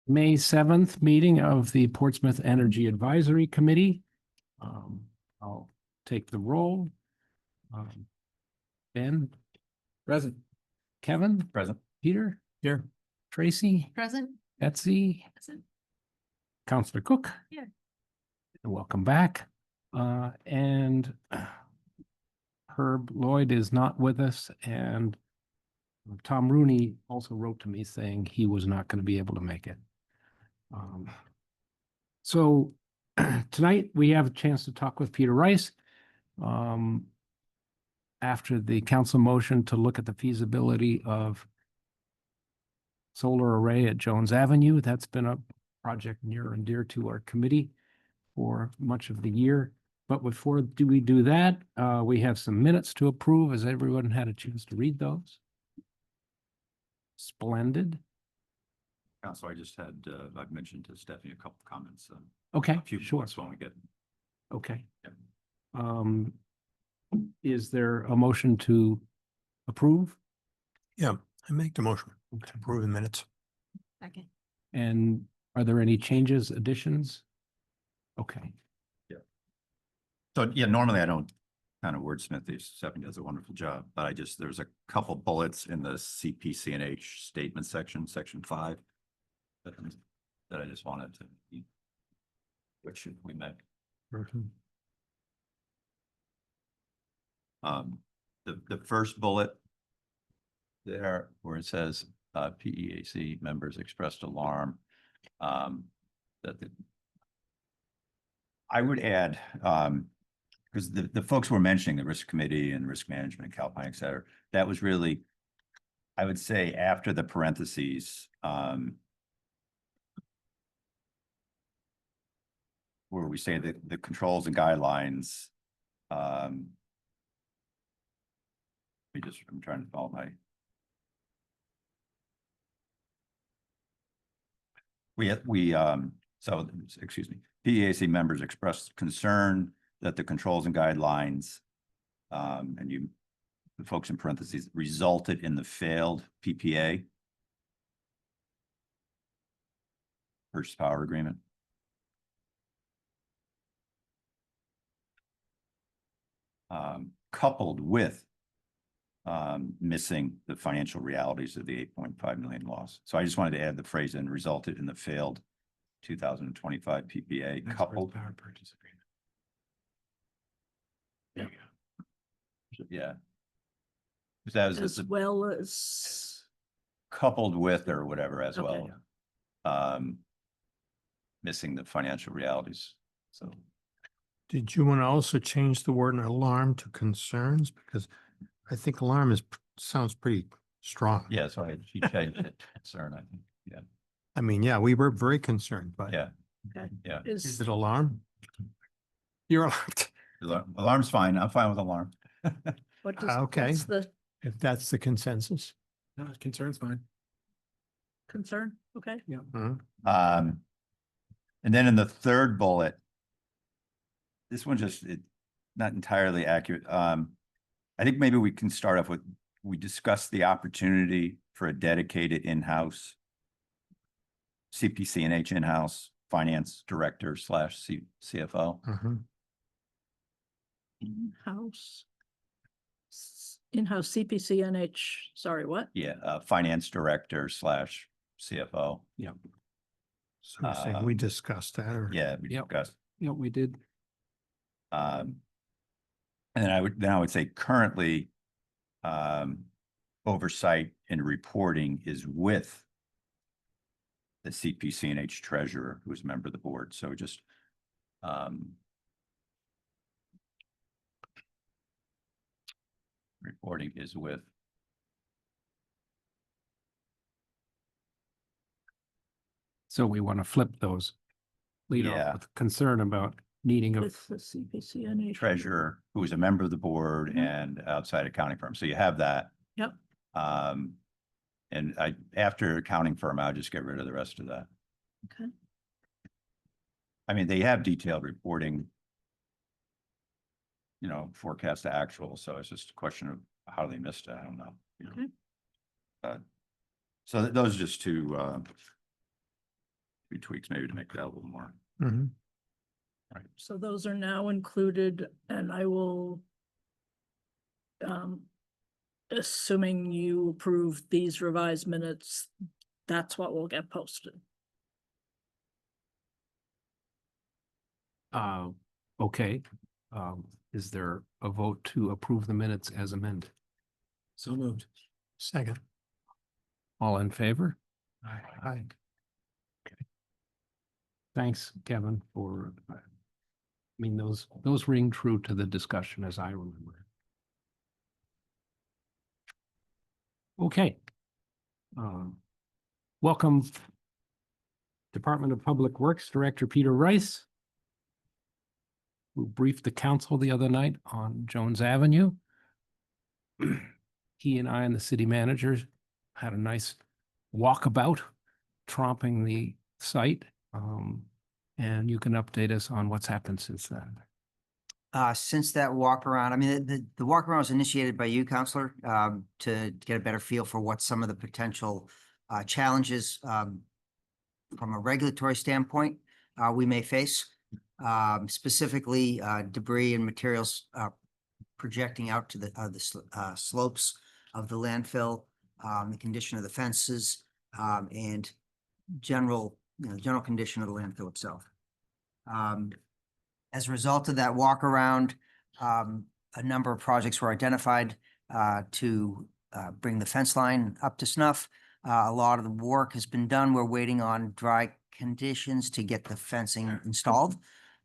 May 7th meeting of the Portsmouth Energy Advisory Committee. I'll take the roll. Ben, Present. Kevin, Present. Peter, Here. Tracy, Present. Betsy, Present. Counselor Cook. Here. Welcome back. And Herb Lloyd is not with us, and Tom Rooney also wrote to me saying he was not going to be able to make it. So tonight we have a chance to talk with Peter Rice. After the council motion to look at the feasibility of solar array at Jones Avenue, that's been a project near and dear to our committee for much of the year. But before we do that, we have some minutes to approve. Has everyone had a chance to read those? Splendid. So I just had, I've mentioned to Stephanie a couple of comments. Okay, A few sure. points when we get. Okay. Yep. Is there a motion to approve? Yeah, I make the motion to approve the minutes. Second. And are there any changes, additions? Okay, So yeah, normally I don't kind of wordsmith these. Stephanie does a wonderful job, but there's a couple bullets in the CPCNH statement section, section 5. That I just wanted to, which should we make? The first bullet there where it says PEAC members expressed alarm that I would add because the folks were mentioning the risk committee and risk management, Calpine, et cetera, that was really, I would say, after the parentheses where we say that the controls and guidelines. I'm trying to follow my. So excuse me, PEAC members expressed concern that the controls and guidelines the folks in parentheses resulted in the failed PPA. Purchase power agreement. Coupled with missing the financial realities of the 8.5 million loss. So I just wanted to add the phrase "and resulted in the failed 2025 PPA." That's coupled. power purchase agreement. Yeah. That was As well as. coupled with or whatever as Okay. well. Missing the financial realities. So Did you want to also change the word alarm to concerns? Because I think alarm sounds pretty strong. yeah, so she changed it to concern, I think. Yeah. I mean, yeah, we were very concerned, but Yeah. Okay. Yeah. is it alarm? You're alarmed. Alarm's fine. I'm fine with alarm. What does, Okay. what's the If that's the consensus. No, concern's fine. concern? Okay. Yeah. And then in the third bullet, this one not entirely accurate. I think maybe we can start off with, we discussed the opportunity for a dedicated in-house CPCNH in-house finance director / CFO. In-house. In-house CPCNH, sorry, what? Yeah, finance director / CFO. Yeah. So you're saying we discussed that or? Yeah, we Yep. discussed. Yeah, we did. And then I would say currently oversight and reporting is with the CPCNH treasurer, who is a member of the board. So just reporting is with. So we want to flip those. Lead Yeah. off with concern about needing a, With the CPCNH. Treasurer, who is a member of the board Mhm. and outside accounting firm. So you have that. Yep. And after accounting firm, I'll just get rid of the rest of that. Okay. I mean, they have detailed reporting, forecast to actual. So it's just a question of how they missed it. I don't know. Okay. So those are just two few tweaks maybe to make that a little more. Mhm. So those are now included and I will, assuming you approve these revised minutes, that's what will get posted. Okay, is there a vote to approve the minutes as amended? So moved. Second. All in favor? Aye. Thanks, Kevin, for, I mean, those ring true to the discussion as I remember. Okay. Welcome, Department of Public Works Director Peter Rice, who briefed the council the other night on Jones Avenue. He and I and the city managers had a nice walkabout, tromping the site. And you can update us on what's happened since then. Since that walk around, I mean, the walk around was initiated by you, Counselor, to get a better feel for what some of the potential challenges from a regulatory standpoint we may face. Specifically, debris and materials projecting out to the slopes of the landfill, the condition of the fences, and general condition of the landfill itself. As a result of that walk around, a number of projects were identified to bring the fence line up to snuff. A lot of the work has been done. We're waiting on dry conditions to get the fencing installed.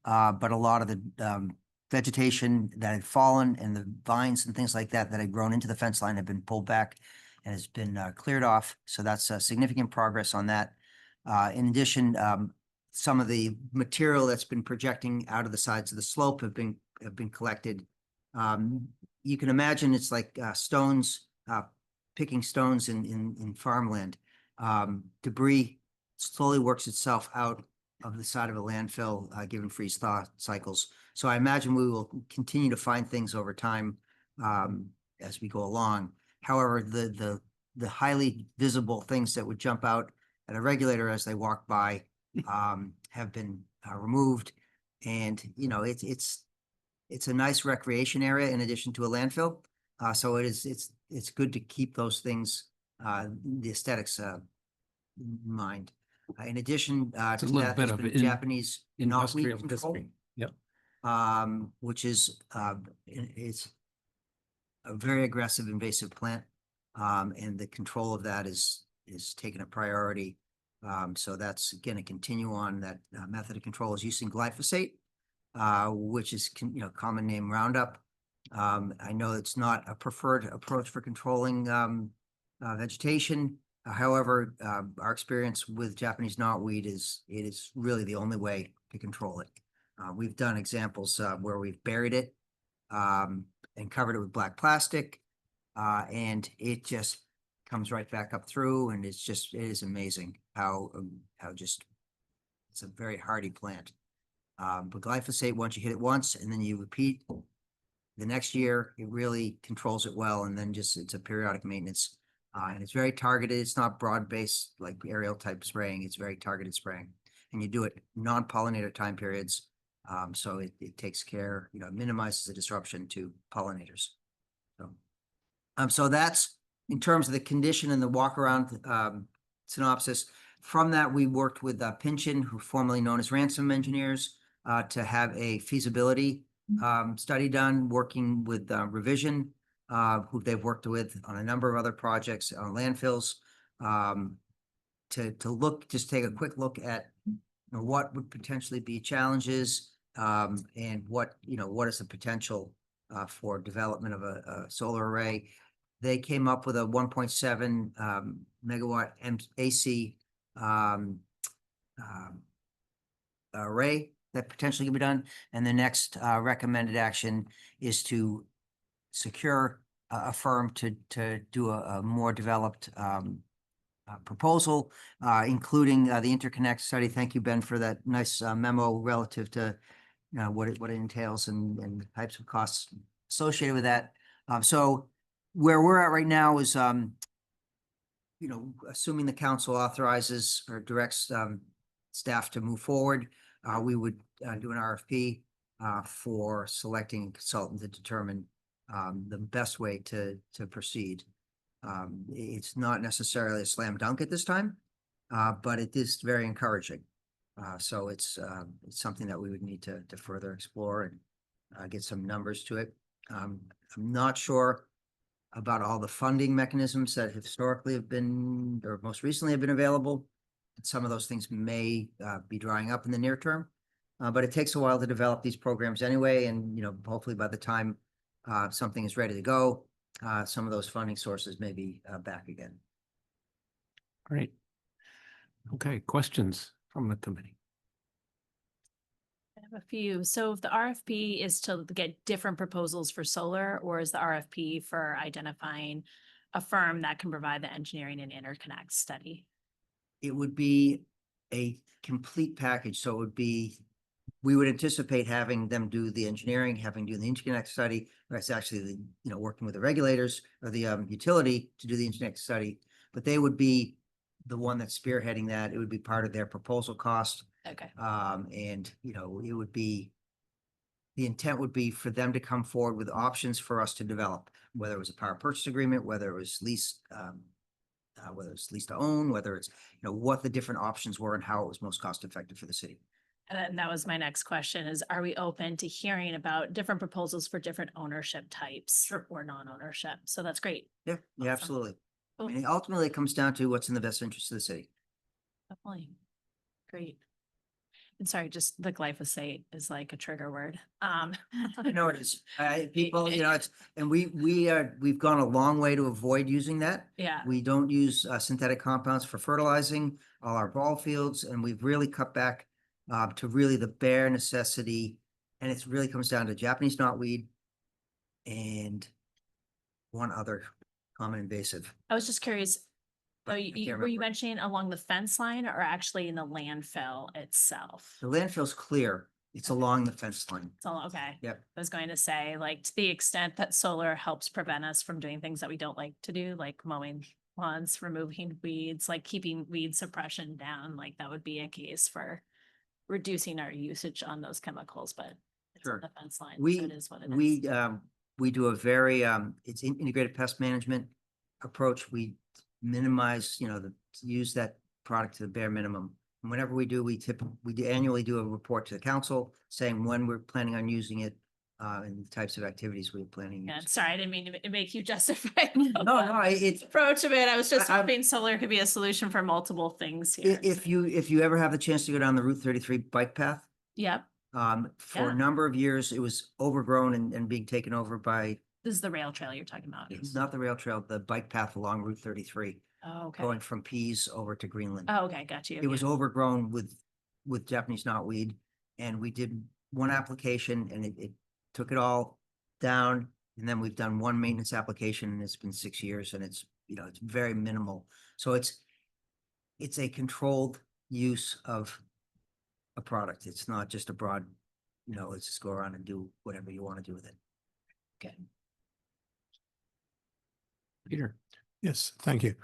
But a lot of the vegetation that had fallen and the vines and things like that had grown into the fence line have been pulled back and has been cleared off. So that's significant progress on that. In addition, some of the material that's been projecting out of the sides of the slope have been collected. You can imagine it's like stones, picking stones in farmland. Debris slowly works itself out of the side of a landfill, given freeze thaw cycles. So I imagine we will continue to find things over time as we go along. However, the highly visible things that would jump out at a regulator as they walk by have been removed. And, you know, it's a nice recreation area in addition to a landfill. So it's good to keep those things, the aesthetics in mind. In addition It's a to little that, bit there's of been in- Japanese knotweed Industrial control, history. Yep. it's a very aggressive invasive plant. And the control of that is taken a priority. So that's going to continue on. That method of control is using glyphosate, which is common name Roundup. I know it's not a preferred approach for controlling vegetation. However, our experience with Japanese knotweed is it is really the only way to control it. We've done examples where we've buried it and covered it with black plastic, and it just comes right back up through, and it is amazing how just it's a very hardy plant. But glyphosate, once you hit it once and then you repeat the next year, it really controls it well, and then it's a periodic maintenance. And it's very targeted. It's not broad-based like aerial type spraying. It's very targeted spraying, and you do it non-pollinator time periods. So it takes care, minimizes the disruption to pollinators. So that's in terms of the condition and the walk around synopsis. From that, we worked with Pynchon, who formerly known as Ransom Engineers, to have a feasibility study done, working with Revision, who they've worked with on a number of other projects on landfills, to take a quick look at what would potentially be challenges, and what is the potential for development of a solar array. They came up with a 1.7 megawatt AC array that potentially can be done. And the next recommended action is to secure a firm to do a more developed proposal, including the interconnect study. Thank you, Ben, for that nice memo relative to what it entails and the types of costs associated with that. So where we're at right now is, assuming the council authorizes or directs staff to move forward, we would do an RFP for selecting a consultant to determine the best way to proceed. It's not necessarily a slam dunk at this time, but it is very encouraging. So it's something that we would need to further explore and get some numbers to it. I'm not sure about all the funding mechanisms that historically have been, or most recently have been available. Some of those things may be drying up in the near term, but it takes a while to develop these programs anyway. And, you know, hopefully by the time something is ready to go, some of those funding sources may be back again. Great. Okay, questions from the committee? I have a few. So if the RFP is to get different proposals for solar, or is the RFP for identifying a firm that can provide the engineering and interconnect study? It would be a complete package. So it would be, we would anticipate having them do the engineering, having do the interconnect study. That's actually the, you know, working with the regulators or the utility to do the interconnect study. But they would be the one that's spearheading that. It would be part of their proposal cost. Okay. And, you know, it would be, the intent would be for them to come forward with options for us to develop, whether it was a power purchase agreement, whether it was lease, whether it's lease to own, whether it's, you know, what the different options were and how it was most cost effective for the city. And then that was my next question is, are we open to hearing about different proposals for different ownership types or non-ownership? So that's great. Yeah, yeah, Awesome. absolutely. I Cool. mean, ultimately, it comes down to what's in the best interest of the city. Definitely. Great. And sorry, just the glyphosate is like a trigger word. I know it is. People, you know, it's, and we've gone a long way to avoid using that. Yeah, We don't use synthetic compounds for fertilizing all our ball fields, and we've really cut back to really the bare necessity. And it really comes down to Japanese knotweed and one other common invasive. I was just curious. but Oh, I can't were you remember. mentioning along the fence line or actually in the landfill itself? The landfill's clear. It's along the fence line. So, okay. Yep. I was going to say, like, to the extent that solar helps prevent us from doing things that we don't like to do, like mowing lawns, removing weeds, like keeping weed suppression down, like that would be a case for reducing our usage on those chemicals, but it's on Sure. the fence line, so We, it is what it is. we do a very, it's integrated pest management approach. We minimize, you know, use that product to the bare minimum. And whenever we do, we annually do a report to the council saying when we're planning on using it, and the types of activities we're planning. Yeah, using. sorry, I didn't mean to make you justify. No, it's, Approach of it, I was just I'm- hoping solar could be a solution for multiple things here. if you ever have the chance to go down the Route 33 bike path, Yep, for Yeah. a number of years, it was overgrown and being taken over by, this is the rail trail you're talking about. not the rail trail, the bike path along Route 33, Oh, okay. going from Pease over to Greenland. Oh, okay, got you. It was yeah. overgrown with Japanese knotweed, and we did one application and it took it all down. And then we've done one maintenance application and it's been 6 years and it's, you know, it's very minimal. So it's a controlled use of a product. It's not just a broad, you know, let's just go around and do whatever you want to do with it. Peter? Yes, thank you.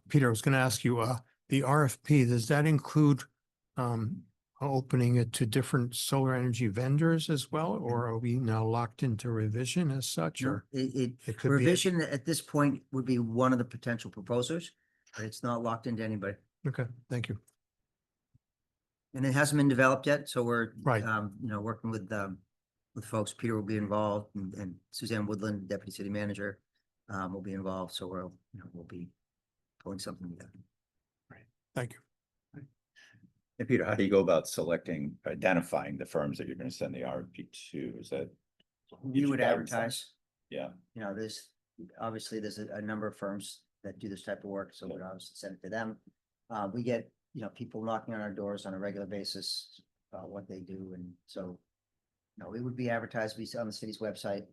Peter, I was going to ask you, the RFP, does that include opening it to different solar energy vendors as well? Or are we now locked into revision as such, No, or? It, It could be a- revision at this point would be one of the potential proposers, but it's not locked into anybody. Okay, thank you. And it hasn't been developed yet, so we're, Right. you know, working with folks. Peter will be involved and Suzanne Woodland, Deputy City Manager, will be involved. So we'll be pulling something together. Thank you. And Peter, how do you go about selecting, identifying the firms that you're gonna send the RFP to? Is that? We would advertise, Yeah, you know, there's a number of firms that do this type of work, so we'd obviously send it to them. We get, you know, people knocking on our doors on a regular basis about what they do, and so, you know, it would be advertised, be on the city's website.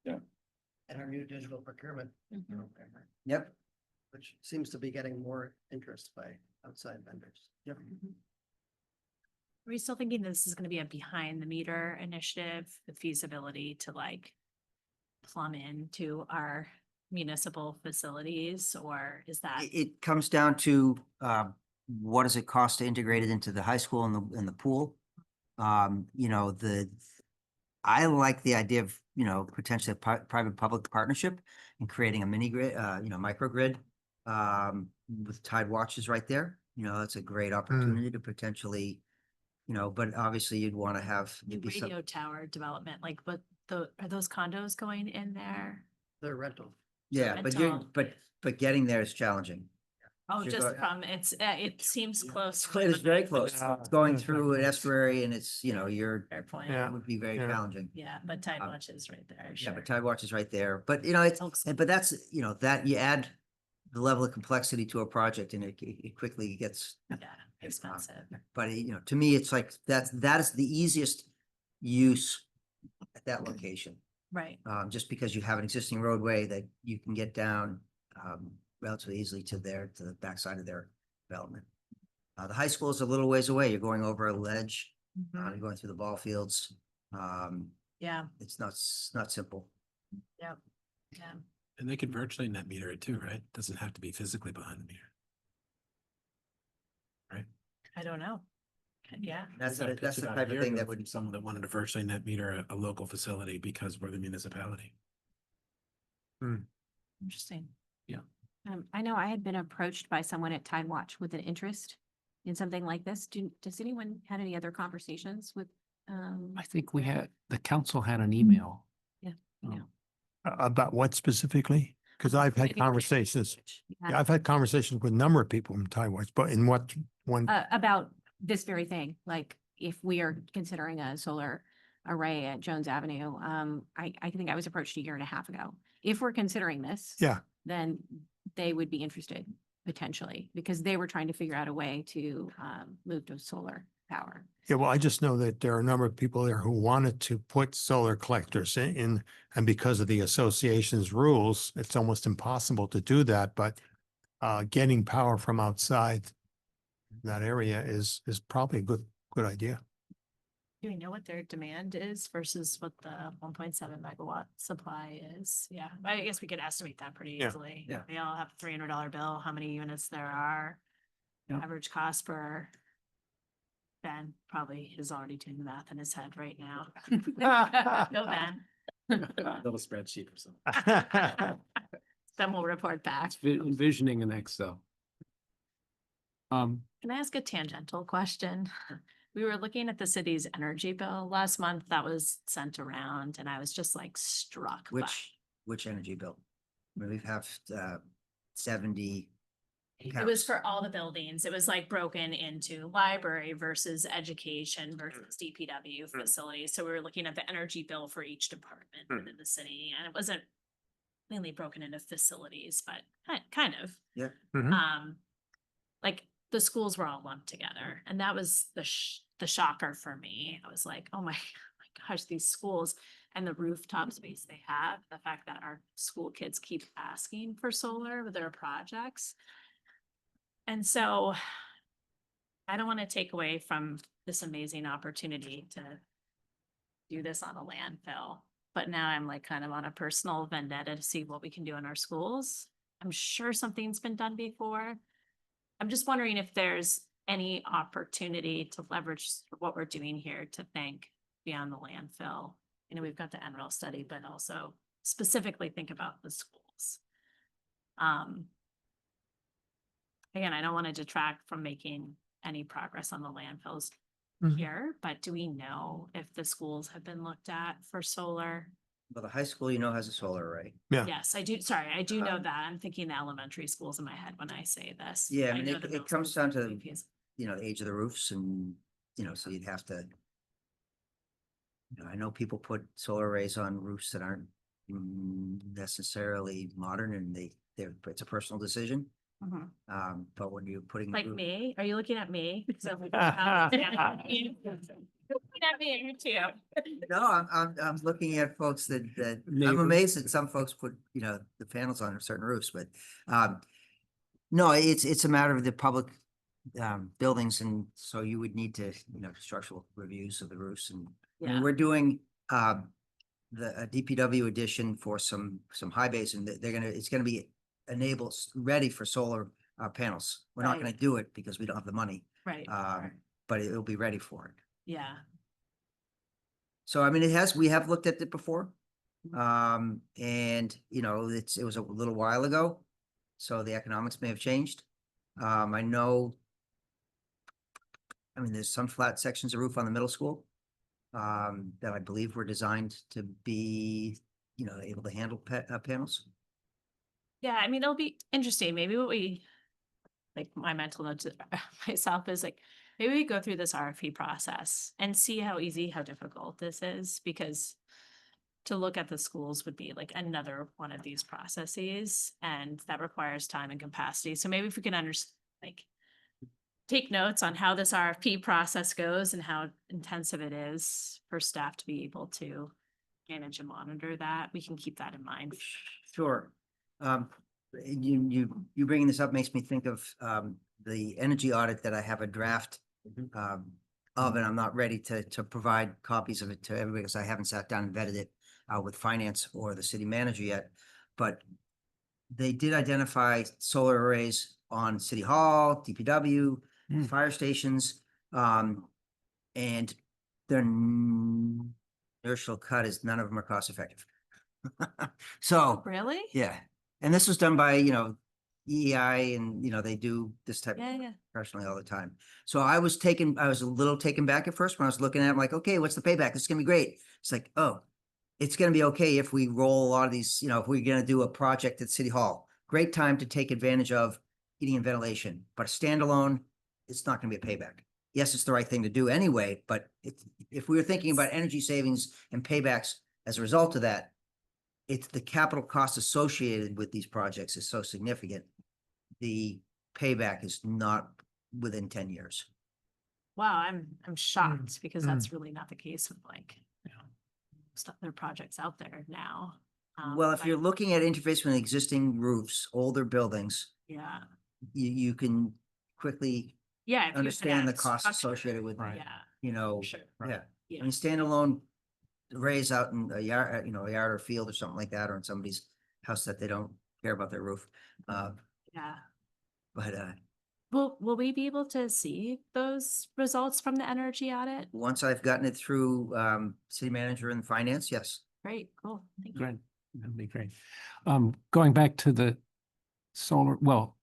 And our new digital procurement Mhm. program, Yep. which seems to be getting more interest by outside vendors. Yep. Are we still thinking this is gonna be a behind the meter initiative, the feasibility to like plumb into our municipal facilities, or is that? It comes down to, what does it cost to integrate it into the high school and the pool? You know, I like the idea of, you know, potentially a private-public partnership and creating a mini grid, you know, microgrid with tide watches right there. You know, that's a great opportunity to potentially, you know, but obviously you'd want to have The maybe some. radio tower development, like, but are those condos going in there? They're rental. Yeah, but you're, rental. but getting there is challenging. Oh, You're just going- from, it seems close. It is very close. Yeah, It's going it's through an very close. estuary and it's, you know, Fair point. Yeah. it would be very Yeah. challenging. Yeah, but Tide Um, Watch is right there, Yeah, sure. but Tide Watch is right there. But, you know, it's, Elks- but that's, you know, that you add the level of complexity to a project and it quickly gets, Yeah, expensive. but you know, to me, it's like, that is the easiest use at that location. Right. Just because you have an existing roadway that you can get down, relatively easily to the backside of their development. The high school is a little ways away. You're going over a ledge, Mhm. you're going through the ball fields. Yeah, It's not simple. yeah. And they could virtually net meter it too, right? Doesn't have to be physically behind the meter. I don't know. Yeah, That's, Got a that's pitch the about a type of year thing ago that when would, someone that wanted to virtually net meter a local facility because we're the municipality. interesting. I know I had been approached by someone at Tide Watch with an interest in something like this. Does anyone had any other conversations with? I think the council had an email. Yeah, I know. About what specifically? Because I've had Maybe- conversations, Yeah. yeah, I've had conversations with a number of people from Tide Watch, but in what one? About this very thing, like if we are considering a solar array at Jones Avenue, I think I was approached a year and a half ago. If we're considering this. Yeah. Then they would be interested potentially because they were trying to figure out a way to move to solar power. Yeah, well, I just know that there are a number of people there who wanted to put solar collectors in, and because of the association's rules, it's almost impossible to do that, but getting power from outside that area is probably a good idea. Do we know what their demand is versus what the 1.7 megawatt supply is? Yeah, I guess we could estimate that pretty Yeah, easily. yeah. They all have a $300 bill, how many units there are. Yeah. Average cost per. Ben probably is already doing the math in his head right now. Go Ben. Little spreadsheet or something. Then we'll report back. It's envisioning an Excel. Can I ask a tangential question? We were looking at the city's energy bill last month that was sent around and I was just like struck by. which energy bill? I mean, we have 70. It was for all the buildings. It was like broken into library versus education versus DPW facilities. So we were looking at the energy bill for each department within the city and it wasn't mainly broken into facilities, but kind of. Yeah. Mhm. Like the schools were all lumped together and that was the shocker for me. I was like, oh my gosh, these schools and the rooftop space they have, the fact that our school kids keep asking for solar with their projects. And so I don't want to take away from this amazing opportunity to do this on a landfill, but now I'm like kind of on a personal vendetta to see what we can do in our schools. I'm sure something's been done before. I'm just wondering if there's any opportunity to leverage what we're doing here to think beyond the landfill. You know, we've got the NREL study, but also specifically think about the schools. Again, I don't want to detract from making any progress on the landfills Mhm. here, but do we know if the schools have been looked at for solar? Well, the high school, you know, has a solar array. Yeah. Yes, I do. Sorry, I do know that. I'm thinking the elementary schools in my head when I say this. Yeah, I mean, know the it middle comes schools down have to, BPs. you know, the age of the roofs and, you know, so you'd have to. You know, I know people put solar arrays on roofs that aren't necessarily modern and it's a personal decision. Mhm. But when you're putting. Like roof- me? Are you looking at me? So we can probably- Looking at me, you too. No, I'm looking at folks that I'm Neighbors. amazed that some folks put, you know, the panels on certain roofs, but no, it's a matter of the public buildings, and so you would need to, you know, structural reviews of the roofs, and I mean, Yeah. we're doing the DPW edition for some high bays, and it's gonna be ready for solar panels. We're not gonna Right. do it because we don't have the money, Right. but it'll be ready for it. Yeah. So I mean, we have looked at it before. And you know, it was a little while ago. So the economics may have changed. I know. I mean, there's some flat sections of roof on the middle school. That I believe were designed to be, you know, able to handle panels. Yeah, I mean, it'll be interesting. Maybe what we, like my mental note to myself is like, maybe we go through this RFP process and see how easy, how difficult this is, because to look at the schools would be like another one of these processes, and that requires time and capacity. So maybe if we can like take notes on how this RFP process goes and how intensive it is for staff to be able to manage and monitor that, we can keep that in mind. Sure. You bringing this up makes me think of, the energy audit that I have a draft, of, and I'm not ready to provide copies of it to everybody because I haven't sat down and vetted it, with finance or the city manager yet. But they did identify solar arrays on City Hall, DPW, Hmm. fire stations, and their inertial cut is none of them are cost effective. So, Really? yeah, and this was done by, you know, EEI, and, you know, they do this type of Yeah, yeah. professionally all the time. So I was a little taken back at first when I was looking at it. I'm like, okay, what's the payback? This is gonna be great. It's like, oh, it's gonna be okay if we roll a lot of these, you know, if we're gonna do a project at City Hall. Great time to take advantage of heating and ventilation, but a standalone, it's not gonna be a payback. Yes, it's the right thing to do anyway, but if we were thinking about energy savings and paybacks as a result of that, it's the capital cost associated with these projects is so significant. The payback is not within 10 years. Wow, I'm shocked because that's really not the case with like, most other projects out there now. Well, if but you're looking at interface with existing roofs, older buildings, yeah, you can quickly yeah. if you understand the connect costs structure, associated with, Right. Yeah, you know, for sure. yeah. Yeah. I mean, standalone arrays out in a yard, you know, a yard or field or something like that, or in somebody's house that they don't care about their roof. Yeah. But Will we be able to see those results from the energy audit? once I've gotten it through city manager and finance, yes. Great, cool. Thank you. Great, that'd be great. Going back to the solar, well,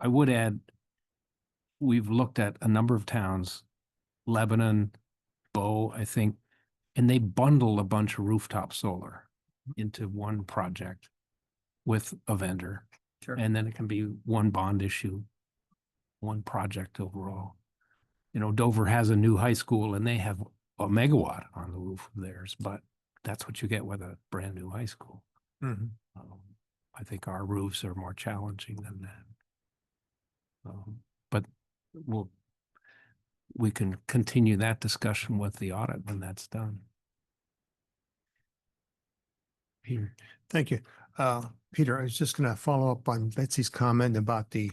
I would add, we've looked at a number of towns, Lebanon, Bow, I think, and they bundle a bunch of rooftop solar into one project with a vendor. Sure. And then it can be one bond issue, one project overall. You know, Dover has a new high school and they have a megawatt on the roof of theirs, but that's what you get with a brand new high school. Mhm. I think our roofs are more challenging than that. But we can continue that discussion with the audit when that's done. Peter. Thank you. Peter, I was just gonna follow up on Betsy's comment about the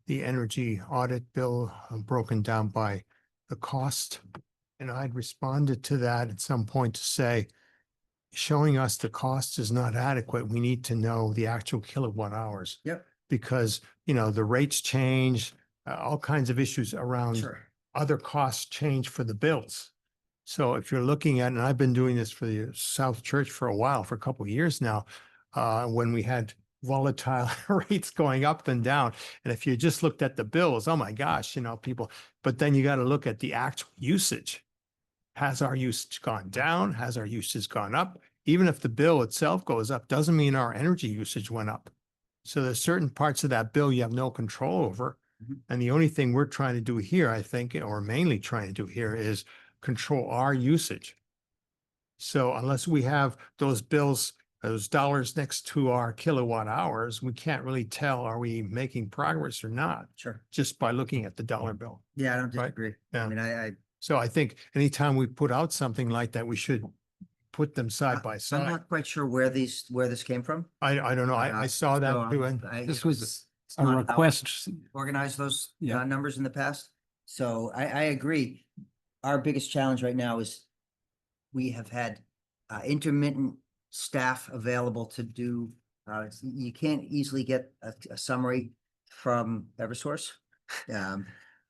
energy audit bill broken down by the cost. And I'd responded to that at some point to say, showing us the cost is not adequate. We need to know the actual kilowatt hours. Yep. Because, you know, the rates change, all kinds of issues around Sure. other costs change for the bills. So if you're looking at, and I've been doing this for the South Church for a while, for a couple of years now, when we had volatile rates going up and down. And if you just looked at the bills, oh my gosh, you know, people, but then you got to look at the actual usage. Has our usage gone down? Has our usage gone up? Even if the bill itself goes up, doesn't mean our energy usage went up. So there's certain parts of that bill you have no control over. Mhm. And the only thing we're trying to do here, I think, or mainly trying to do here is control our usage. So unless we have those bills, those dollars next to our kilowatt hours, we can't really tell, are we making progress or not, Sure. just by looking at the dollar bill. Yeah, I don't Right. disagree. Yeah. I mean, I So I think anytime we put out something like that, we should put them side by I'm side. not quite sure where this came from. I don't know. I saw So, that too. And This you know, was it's a not how we request. organize those Yeah. numbers in the past. So I agree. Our biggest challenge right now is we have had intermittent staff available to do, you can't easily get a summary from Eversource.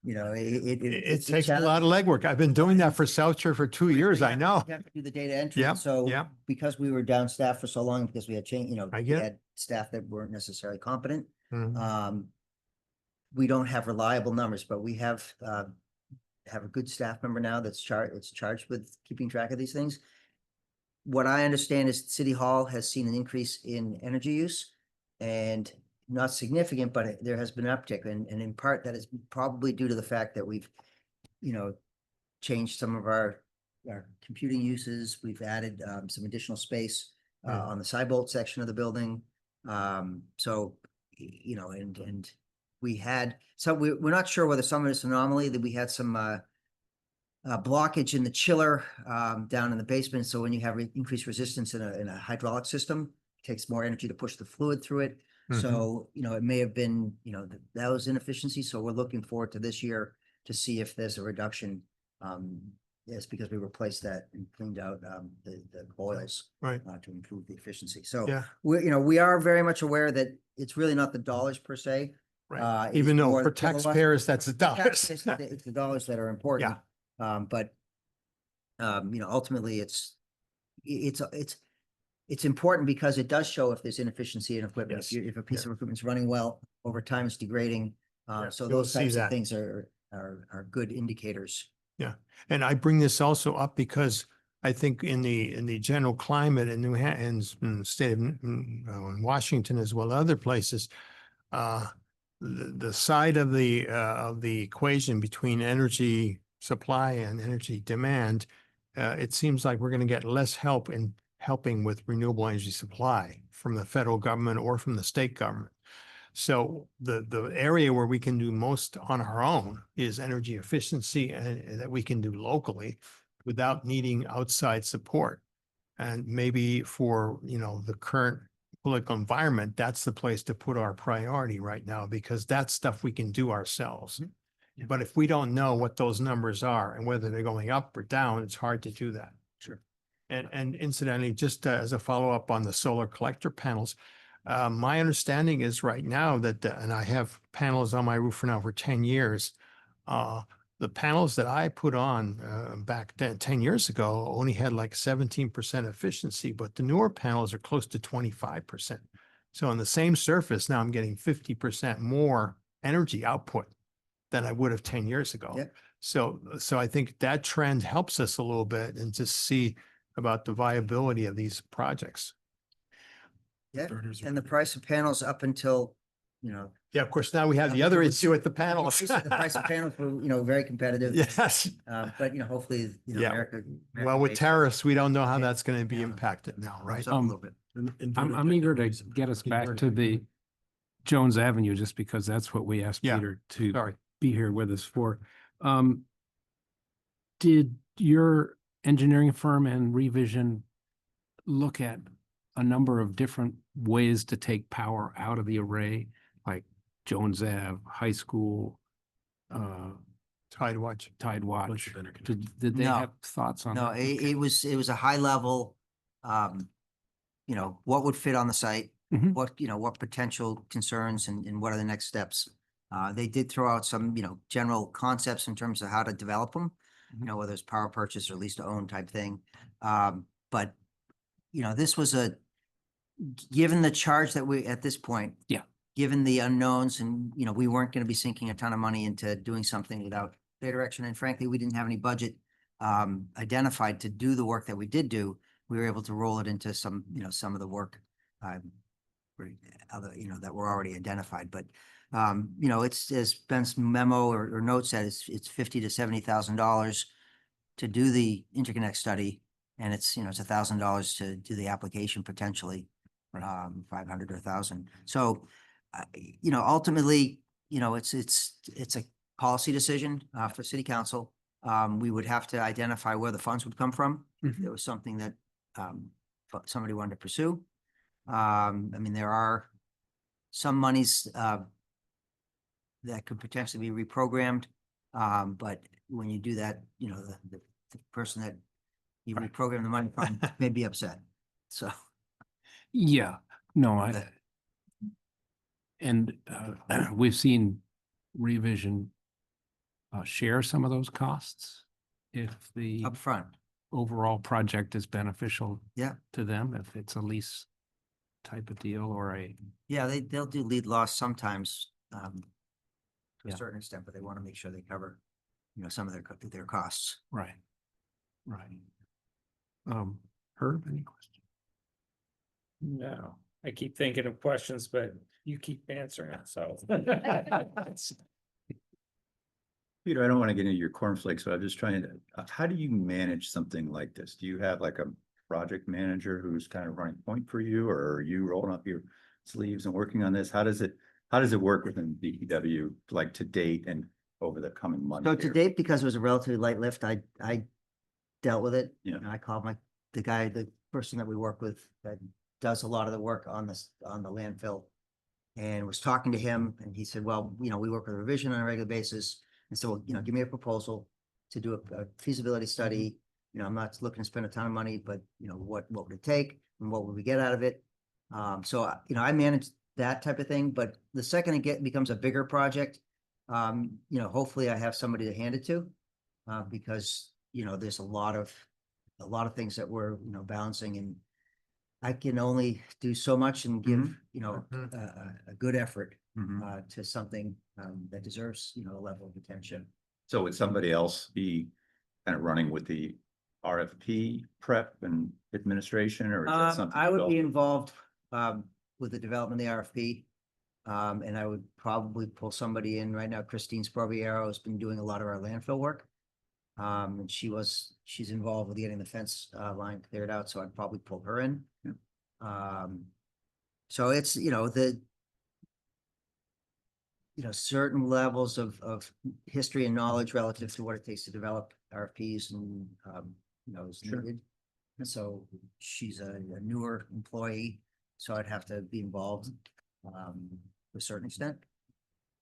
You know, It takes a lot of legwork. I've been doing that for South Shore for 2 years. I know. You have to do the data entry. Yep, So yep. because we were down staff for so long, because we had changed, I we get it. had staff that weren't necessarily competent. Mhm. We don't have reliable numbers, but we have a good staff member now that's charged with keeping track of these things. What I understand is City Hall has seen an increase in energy use, and not significant, but there has been an uptick, and in part that is probably due to the fact that we've, changed some of our computing uses. We've added some additional space Yeah. on the Cybolt section of the building. So, and we had, so we're not sure whether some of this anomaly, that we had some blockage in the chiller down in the basement. So when you have increased resistance in a hydraulic system, it takes more energy to push the fluid through it. So, it may have been, that was inefficiency. So we're looking forward to this year to see if there's a reduction. Yes, because we replaced that and cleaned out the boils. Right. To improve the efficiency. So Yeah. we are very much aware that it's really not the dollars per se. Right. it's Even though more for the kilowatts. taxpayers, that's the dollars. It's the dollars that are important. But ultimately it's important because it does show if there's inefficiency in equipment. Yes. If a piece Yeah. of equipment's running well, over time it's degrading. So you'll those see types of that. things are good indicators. And I bring this also up because I think in the general climate in in the state of in Washington as well, other places, the side of the equation between energy supply and energy demand, it seems like we're going to get less help in helping with renewable energy supply from the federal government or from the state government. So the area where we can do most on our own is energy efficiency, and that we can do locally without needing outside support. And maybe for, the current political environment, that's the place to put our priority right now, because that's stuff we can do ourselves. Yeah. But if we don't know what those numbers are and whether they're going up or down, it's hard to do that. Sure. And incidentally, just as a follow-up on the solar collector panels, my understanding is right now that, and I have panels on my roof for now for 10 years. The panels that I put on back 10 years ago only had like 17% efficiency, but the newer panels are close to 25%. So on the same surface, now I'm getting 50% more energy output than I would have 10 years ago. Yep. So I think that trend helps us a little bit, and to see about the viability of these projects. Yeah, Inverters are and the pretty- price of panels up until, Yeah, of course, now we have the other issue with the panels. the price of panels were, very competitive. Yes. But hopefully, Yeah. America. Well, with based tariffs, we don't know how Yeah. that's going to be Yeah. impacted now, right? goes up a little bit. Inverter I'm eager to technologies, get us back inverter to the technologies. Jones Avenue, just because that's what we asked Yeah. Peter to Sorry. be here with us for. Did your engineering firm and Revision look at a number of different ways to take power out of the array, like Jones Ave, High School, Tide Watch. Tide Bunch Watch? of interconnected. Did they No. have thoughts on No, that? it was a high level, what would fit on the site? Mhm. What potential concerns and what are the next steps? They did throw out some, general concepts in terms of how to develop them, whether it's power purchase or lease to own type thing. But, this was given the charge that we, at this point. Yeah. Given the unknowns and, we weren't going to be sinking a ton of money into doing something without clear direction. And frankly, we didn't have any budget identified to do the work that we did do. We were able to roll it into some, some of the work that were already identified. But, it's, as Ben's memo or note said, it's $50,000 to $70,000 to do the interconnect study. And it's, it's $1,000 to do the application potentially, 500 or 1,000. So, ultimately, it's a policy decision for city council. We would have to identify where the funds would come from. If Mhm. there was something that somebody wanted to pursue. There are some monies that could potentially be reprogrammed. But when you do that, the person that you Right. reprogram the money from may be upset. So. Yeah, no, The- And we've seen Revision share some of those costs if the Upfront. overall project is beneficial Yeah. to them, if it's a lease type of deal or a, Yeah, they'll do lead loss sometimes, to Yeah. a certain extent, but they want to make sure they cover, some of their costs. right, right. Herb, any question? No, I keep thinking of questions, but you keep answering it, so. Peter, I don't want to get into your cornflakes, but I'm just trying to, how do you manage something like this? Do you have like a project manager who's kind of running point for you, or are you rolling up your sleeves and working on this? How does it work within DPW, like to date and over the coming months? So to here? date, because it was a relatively light lift, I dealt with it. Yeah. And I called the person that we work with that does a lot of the work on the landfill. And was talking to him, and he said, well, we work with Revision on a regular basis. And so, give me a proposal to do a feasibility study. I'm not looking to spend a ton of money, but what would it take and what would we get out of it? So, I manage that type of thing, but the second it becomes a bigger project, hopefully I have somebody to hand it to. Because, there's a lot of things that we're, balancing, and I can only do so much and give, a good effort Mhm. to something that deserves, a level of attention. So would somebody else be kind of running with the RFP prep and administration, or is that something? I would be you'd involved with the development of the RFP. And I would probably pull somebody in right now. Christine Sparviero has been doing a lot of our landfill work. And she's involved with getting the fence line cleared out, so I'd probably pull her in. Yeah. So it's, certain levels of history and knowledge relative to what it takes to develop RFPs and, is Sure. needed. And so she's a newer employee, so I'd have to be involved to a certain extent.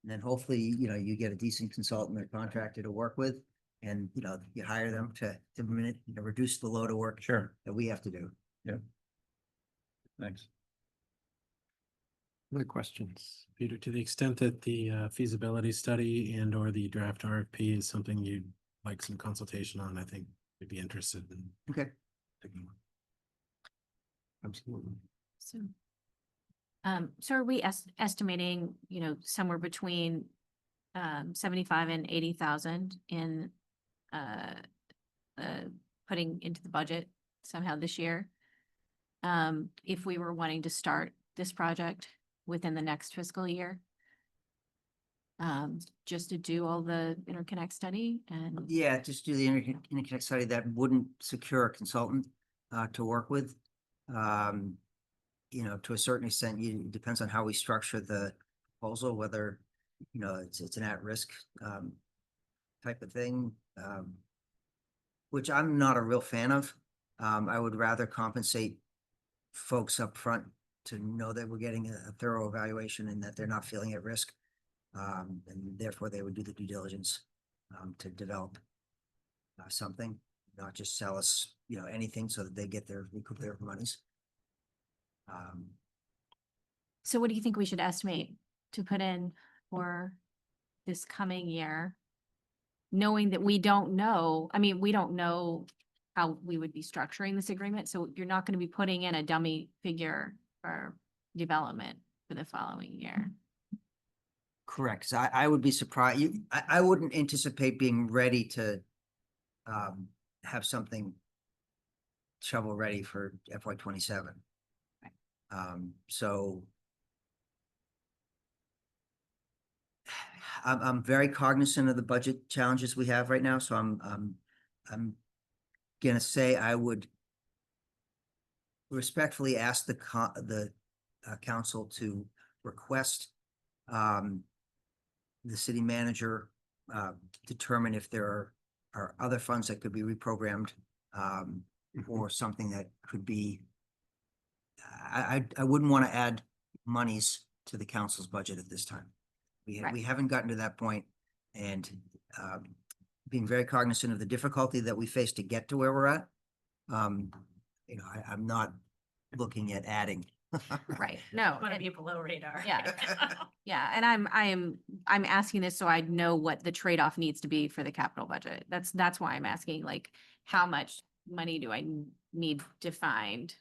And then hopefully, you get a decent consultant or contractor to work with, and, you hire them to reduce the load of work Sure. that we have to do. Thanks. Other questions? Peter, to the extent that the feasibility study and or the draft RFP is something you'd like some consultation on, I think we'd be interested in. Okay. taking one. Absolutely. So are we estimating, somewhere between 75 and 80,000 in putting into the budget somehow this year? If we were wanting to start this project within the next fiscal year? Just to do all the interconnect study and. Yeah, just do the interconnect study. That wouldn't secure a consultant to work with. To a certain extent, it depends on how we structure the proposal, whether, it's an at-risk type of thing, which I'm not a real fan of. I would rather compensate folks up front to know that we're getting a thorough evaluation and that they're not feeling at risk. And therefore they would do the due diligence to develop something, not just sell us, anything so that they recoup their monies. So what do you think we should estimate to put in for this coming year? Knowing that we don't know how we would be structuring this agreement, so you're not gonna be putting in a dummy figure for development for the following year. Correct. 'Cause I would be surprised. I wouldn't anticipate being ready to have something shovel ready for FY 27. So I'm very cognizant of the budget challenges we have right now, so I'm gonna say I would respectfully ask the council to request the city manager determine if there are other funds that could be reprogrammed or something that could be. I wouldn't want to add monies to the council's budget at this time. We haven't gotten to that point, and being very cognizant of the difficulty that we face to get to where we're at. I'm not looking at adding Right, no. Want to and- be below radar. Yeah. Yeah, and I'm asking this so I know what the trade-off needs to be for the capital budget. That's why I'm asking, like, how much money do I need defined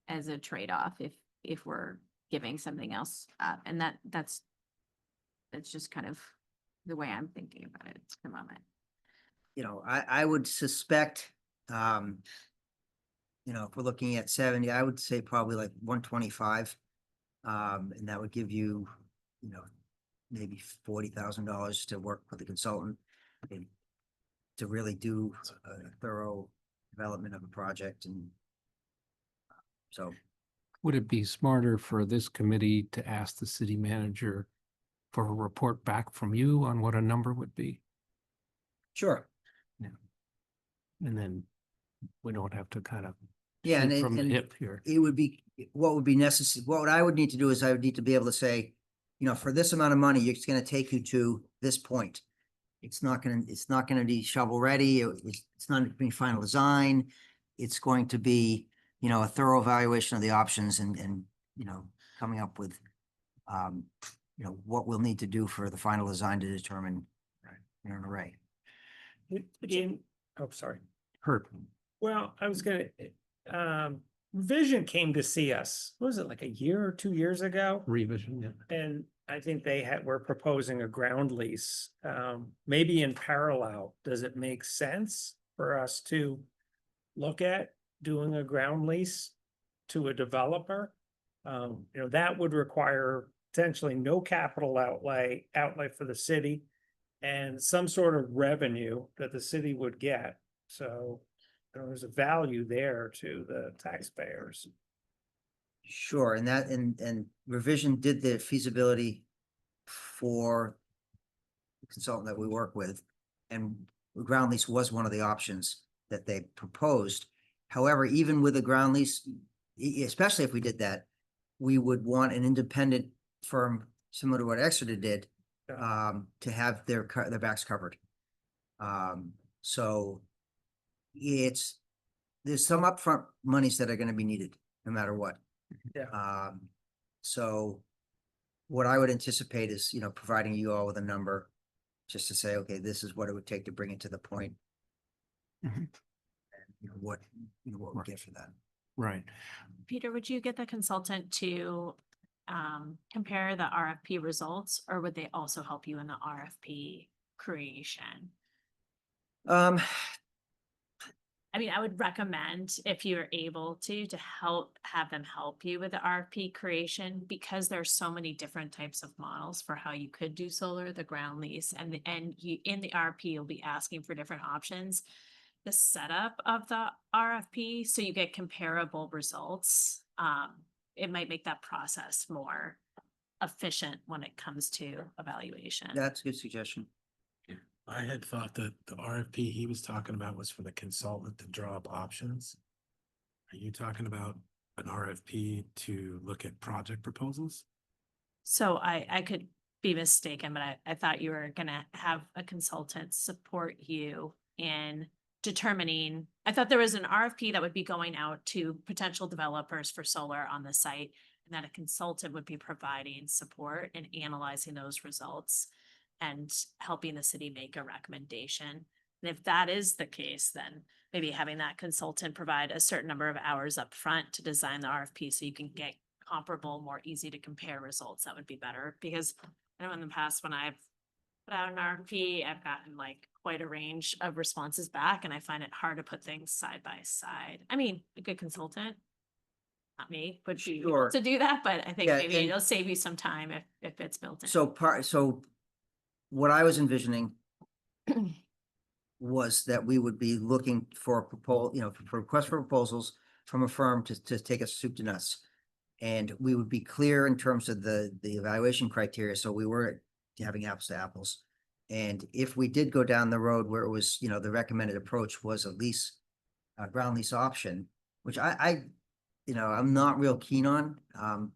as a trade-off if we're giving something else up? And that's just kind of the way I'm thinking about it at the moment. You know, I would suspect, you know, if we're looking at 70, I would say probably like 125. And that would give you, you know, maybe $40,000 to work with a consultant and to really do a thorough development of a project. And so, Would it be smarter for this committee to ask the city manager for a report back from you on what a number would be? sure. And then we don't have to kind of Yeah, shoot and from the and hip here. it would be, what would be necessary, what I would need to do is I would need to be able to say, you know, for this amount of money, it's gonna take you to this point. It's not gonna be shovel ready, it's not gonna be final design. It's going to be, you know, a thorough evaluation of the options and, you know, coming up with, you know, what we'll need to do for the final design to determine, you know, an array. Oh, sorry. Herb, Well, I was gonna, Vision came to see us, what was it, like a year or 2 years ago? revision, yeah. And I think were proposing a ground lease. Maybe in parallel, does it make sense for us to look at doing a ground lease to a developer? You know, that would require potentially no capital outlay for the city and some sort of revenue that the city would get. So there's a value there to the taxpayers. Sure, and that, and Revision did the feasibility for the consultant that we work with, and ground lease was one of the options that they proposed. However, even with a ground lease, especially if we did that, we would want an independent firm similar to what Exeter did, to have their backs covered. So there's some upfront monies that are gonna be needed, no matter what. Yeah. So what I would anticipate is, you know, providing you all with a number just to say, okay, this is what it would take to bring it to the point. Mhm. And, you know, what we get for that. Right. Peter, would you get the consultant to compare the RFP results, or would they also help you in the RFP creation? I mean, I would recommend, if you're able to have them help you with the RFP creation, because there's so many different types of models for how you could do solar, the ground lease, and you, in the RFP, you'll be asking for different options. The setup of the RFP, so you get comparable results. It might make that process more efficient when it comes to evaluation. That's a good suggestion. I had thought that the RFP he was talking about was for the consultant to draw up options. Are you talking about an RFP to look at project proposals? So I could be mistaken, but I thought you were gonna have a consultant support you in determining. I thought there was an RFP that would be going out to potential developers for solar on the site, and that a consultant would be providing support and analyzing those results and helping the city make a recommendation. And if that is the case, then maybe having that consultant provide a certain number of hours up front to design the RFP so you can get comparable, more easy to compare results, that would be better. Because I know in the past, when I've put out an RFP, I've gotten like quite a range of responses back, and I find it hard to put things side by side. I mean, a good consultant, not me, would be able Sure. to do that, but I think Yeah, maybe and- it'll save you some time if it's built in. So what I was envisioning was that we would be looking for a for requests for proposals from a firm to take us soup to nuts. And we would be clear in terms of the evaluation criteria, so we were having apples to apples. And if we did go down the road where it was, you know, the recommended approach was a ground lease option, which I you know, I'm not real keen on,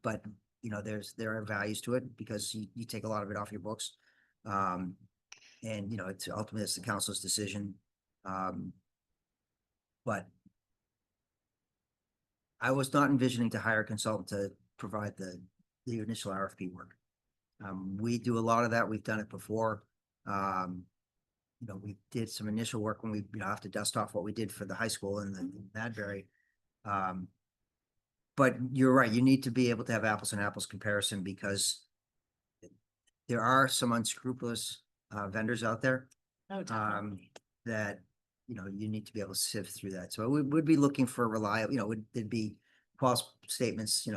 but you know, there are values to it because you take a lot of it off your books. And you know, it's ultimately the council's decision. But I was not envisioning to hire a consultant provide the initial RFP work. We do a lot of that. We've done it before. We did some initial work when we, have to dust off what we did for the high school in the Madbury. But you're right, you need to be able to have apples and apples comparison because there are some unscrupulous vendors out there Oh, definitely. that, you need to be able to sift through that. So we would be looking for reliable, there'd be false statements,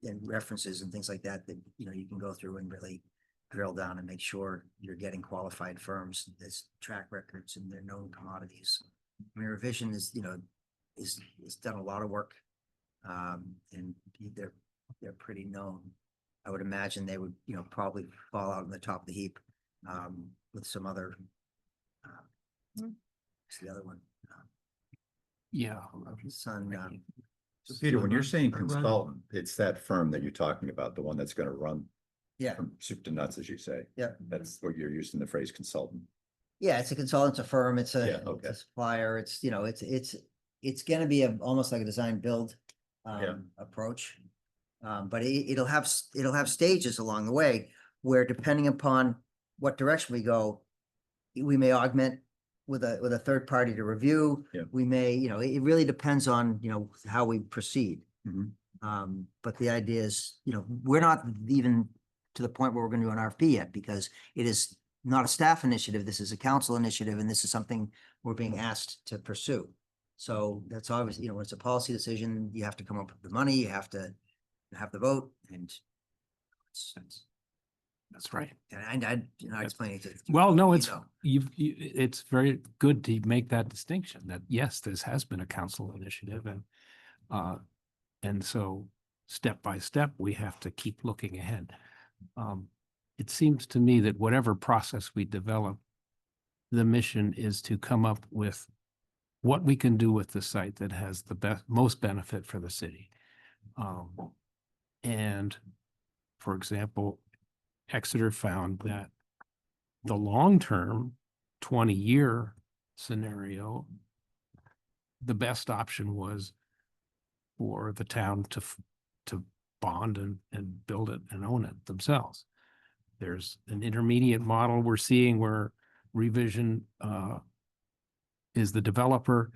and references and things like that, that, you can go through and really drill down and make sure you're getting qualified firms, there's track records and they're known commodities. I mean, Revision is done a lot of work. And they're pretty known. I would imagine they would, probably fall out on the top of the heap, with some other, what's the other one? Yeah. Sun, So Peter, when you're saying Run. consultant, it's that firm that you're talking about, the one that's gonna run yeah, from soup to nuts, as you say. Yeah. That's what you're using the phrase consultant. yeah, it's a consultant, it's a firm, it's Yeah, a okay. supplier, it's, it's gonna be almost like a design build, Yeah. approach. But it'll have stages along the way where depending upon what direction we go, we may augment with a third party to review. Yeah. We may, it really depends on, how we proceed. Mhm. But the idea is, we're not even to the point where we're gonna do an RFP yet because it is not a staff initiative. This is a council initiative and this is something we're being asked to pursue. So that's obviously, when it's a policy decision, you have to come up with the money, you have to have the vote and That's right. I explain it to. Well, no, you it's, know. it's very good to make that distinction that yes, this has been a council initiative and so step by step, we have to keep looking ahead. It seems to me that whatever process we develop, the mission is to come up with what we can do with the site that has the most benefit for the city. And for example, Exeter found that the long-term 20-year scenario, the best option was for the town to bond and build it and own it themselves. There's an intermediate model we're seeing where Revision is the developer,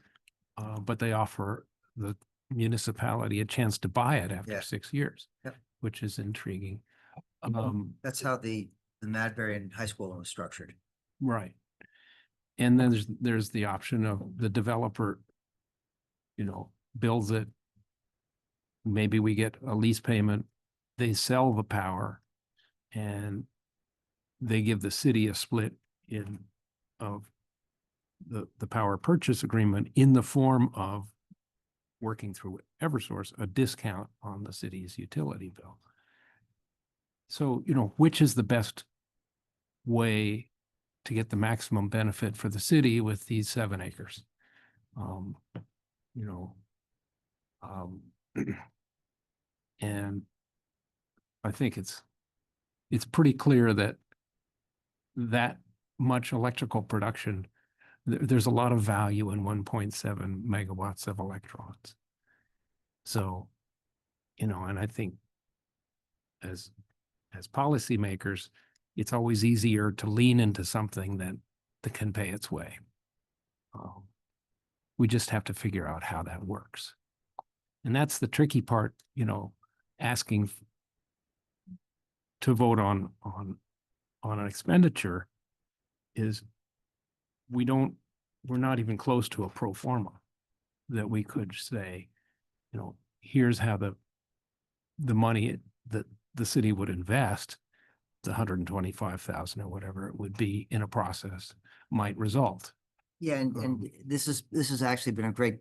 but they offer the municipality a chance to buy it after Yeah. 6 years, Yep. which is intriguing. That's how the Madbury and high school was structured. Right. And then there's the option of the developer, builds it. Maybe we get a lease payment, they sell the power and they give the city a split of the power purchase agreement in the form of working through Eversource, a discount on the city's utility bill. So, which is the best way to get the maximum benefit for the city with these 7 acres? And I think it's pretty clear that much electrical production, there's a lot of value in 1.7 megawatts of electrons. So, and I think as policymakers, it's always easier to lean into something that can pay its way. We just have to figure out how that works. And that's the tricky part, asking to vote on an expenditure is we're not even close to a pro forma that we could say, here's how the money that the city would invest, the 125,000 or whatever it would be in a process might result. Yeah, and this has actually been a great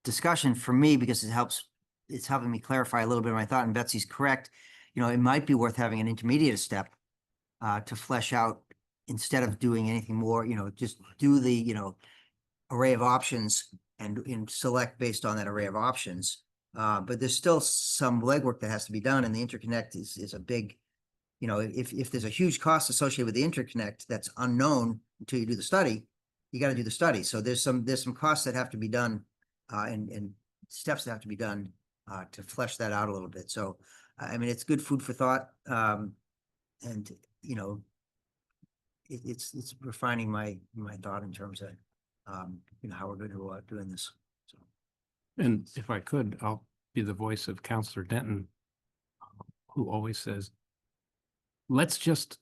discussion for me because it's helping me clarify a little bit of my thought, and Betsy's correct. It might be worth having an intermediate step to flesh out instead of doing anything more, just do the, array of options and select based on that array of options. But there's still some legwork that has to be done, and the interconnect is a big, if there's a huge cost associated with the interconnect that's unknown until you do the study, you got to do the study. So there's some costs that have to be done and steps that have to be done to flesh that out a little bit. So, I mean, it's good food for thought. And, you know, it's refining my thought in terms of, you know, how we're going to, doing this. So, And if I could, I'll be the voice of Counselor Denton, who always says, let's just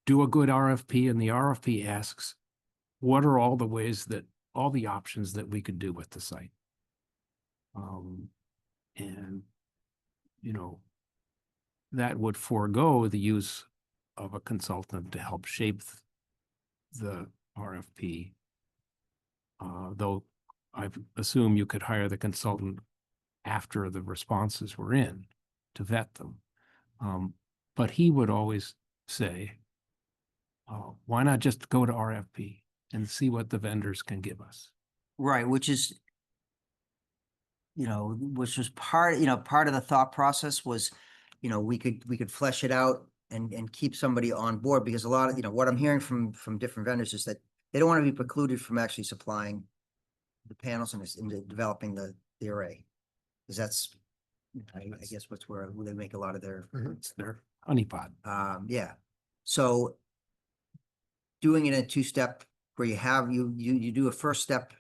do a good RFP, and the RFP asks, what are all the ways that, all the options that we could do with the site? And, you know, that would forego the use of a consultant to help shape the RFP. Though I assume you could hire the consultant after the responses were in to vet them. But he would always say, why not just go to RFP and see what the vendors can give us? right, which is, you know, which was part of the thought process was, you know, we could flesh it out and keep somebody on board, because a lot of, you know, what I'm hearing from different vendors is that they don't want to be precluded from actually supplying the panels and into developing the array. Because that's, I guess what's where they make a lot of their, It's their honeypot. yeah. So doing it in a two-step where you have, you do a first step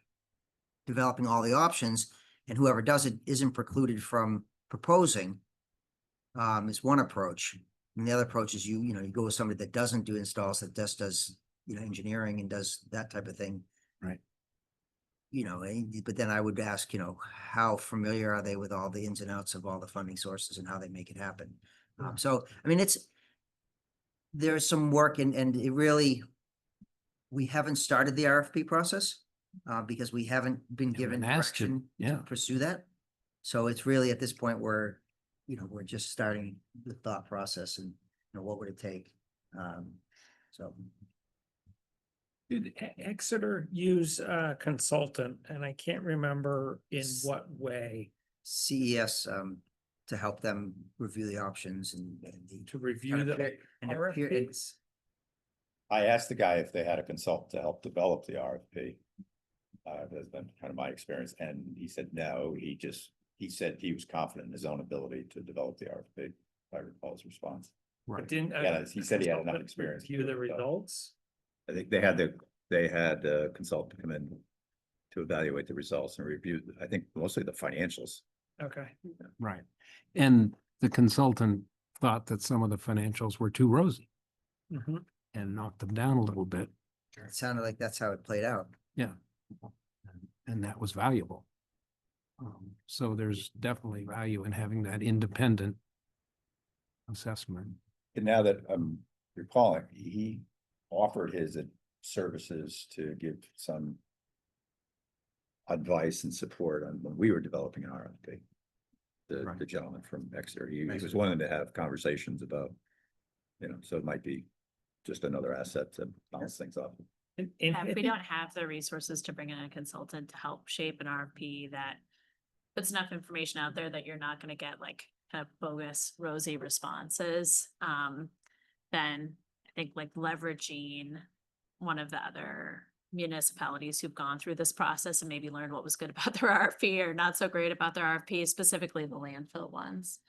developing all the options, and whoever does it isn't precluded from proposing, is one approach. And the other approach is you know, you go with somebody that doesn't do installs, that just does, you know, engineering and does that type of thing. Right. You know, but then I would ask, you know, how familiar are they with all the ins and outs of all the funding sources and how they make it happen? So, I mean, there's some work and it really, we haven't started the RFP process, because we haven't been given Haven't asked it, direction yeah. to pursue that. So it's really at this point where, you know, we're just starting the thought process and, you know, what would it take? So. Did Exeter use a consultant, and I can't remember in what way, CES, to help them review the options and to review the and appear- RFPs? I asked the guy if they had a consultant to help develop the RFP. That's been kind of my experience, and he said no, he said he was confident in his own ability to develop the RFP, if I recall his response. But Right. didn't. a Yeah, he said he had enough consultant experience to Review do the it, so. results? I think they had a consultant come in to evaluate the results and review, I think mostly the financials. Okay. Right. And the consultant thought that some of the financials were too rosy Mhm. and knocked them down a little bit. It sounded like that's how it played out. Yeah. And that was valuable. So there's definitely value in having that independent assessment. And now that I'm recalling, he offered his services to give some advice and support on when we were developing an RFP. The Right. gentleman from Exeter, he was willing to have conversations about, you know, so it might be just another asset to bounce things off. And Yeah, I if we think- don't have the resources to bring in a consultant to help shape an RFP that puts enough information out there that you're not gonna get like kind of bogus rosy responses, then I think like leveraging one of the other municipalities who've gone through this process and maybe learned what was good about their RFP or not so great about their RFP, specifically the landfill ones,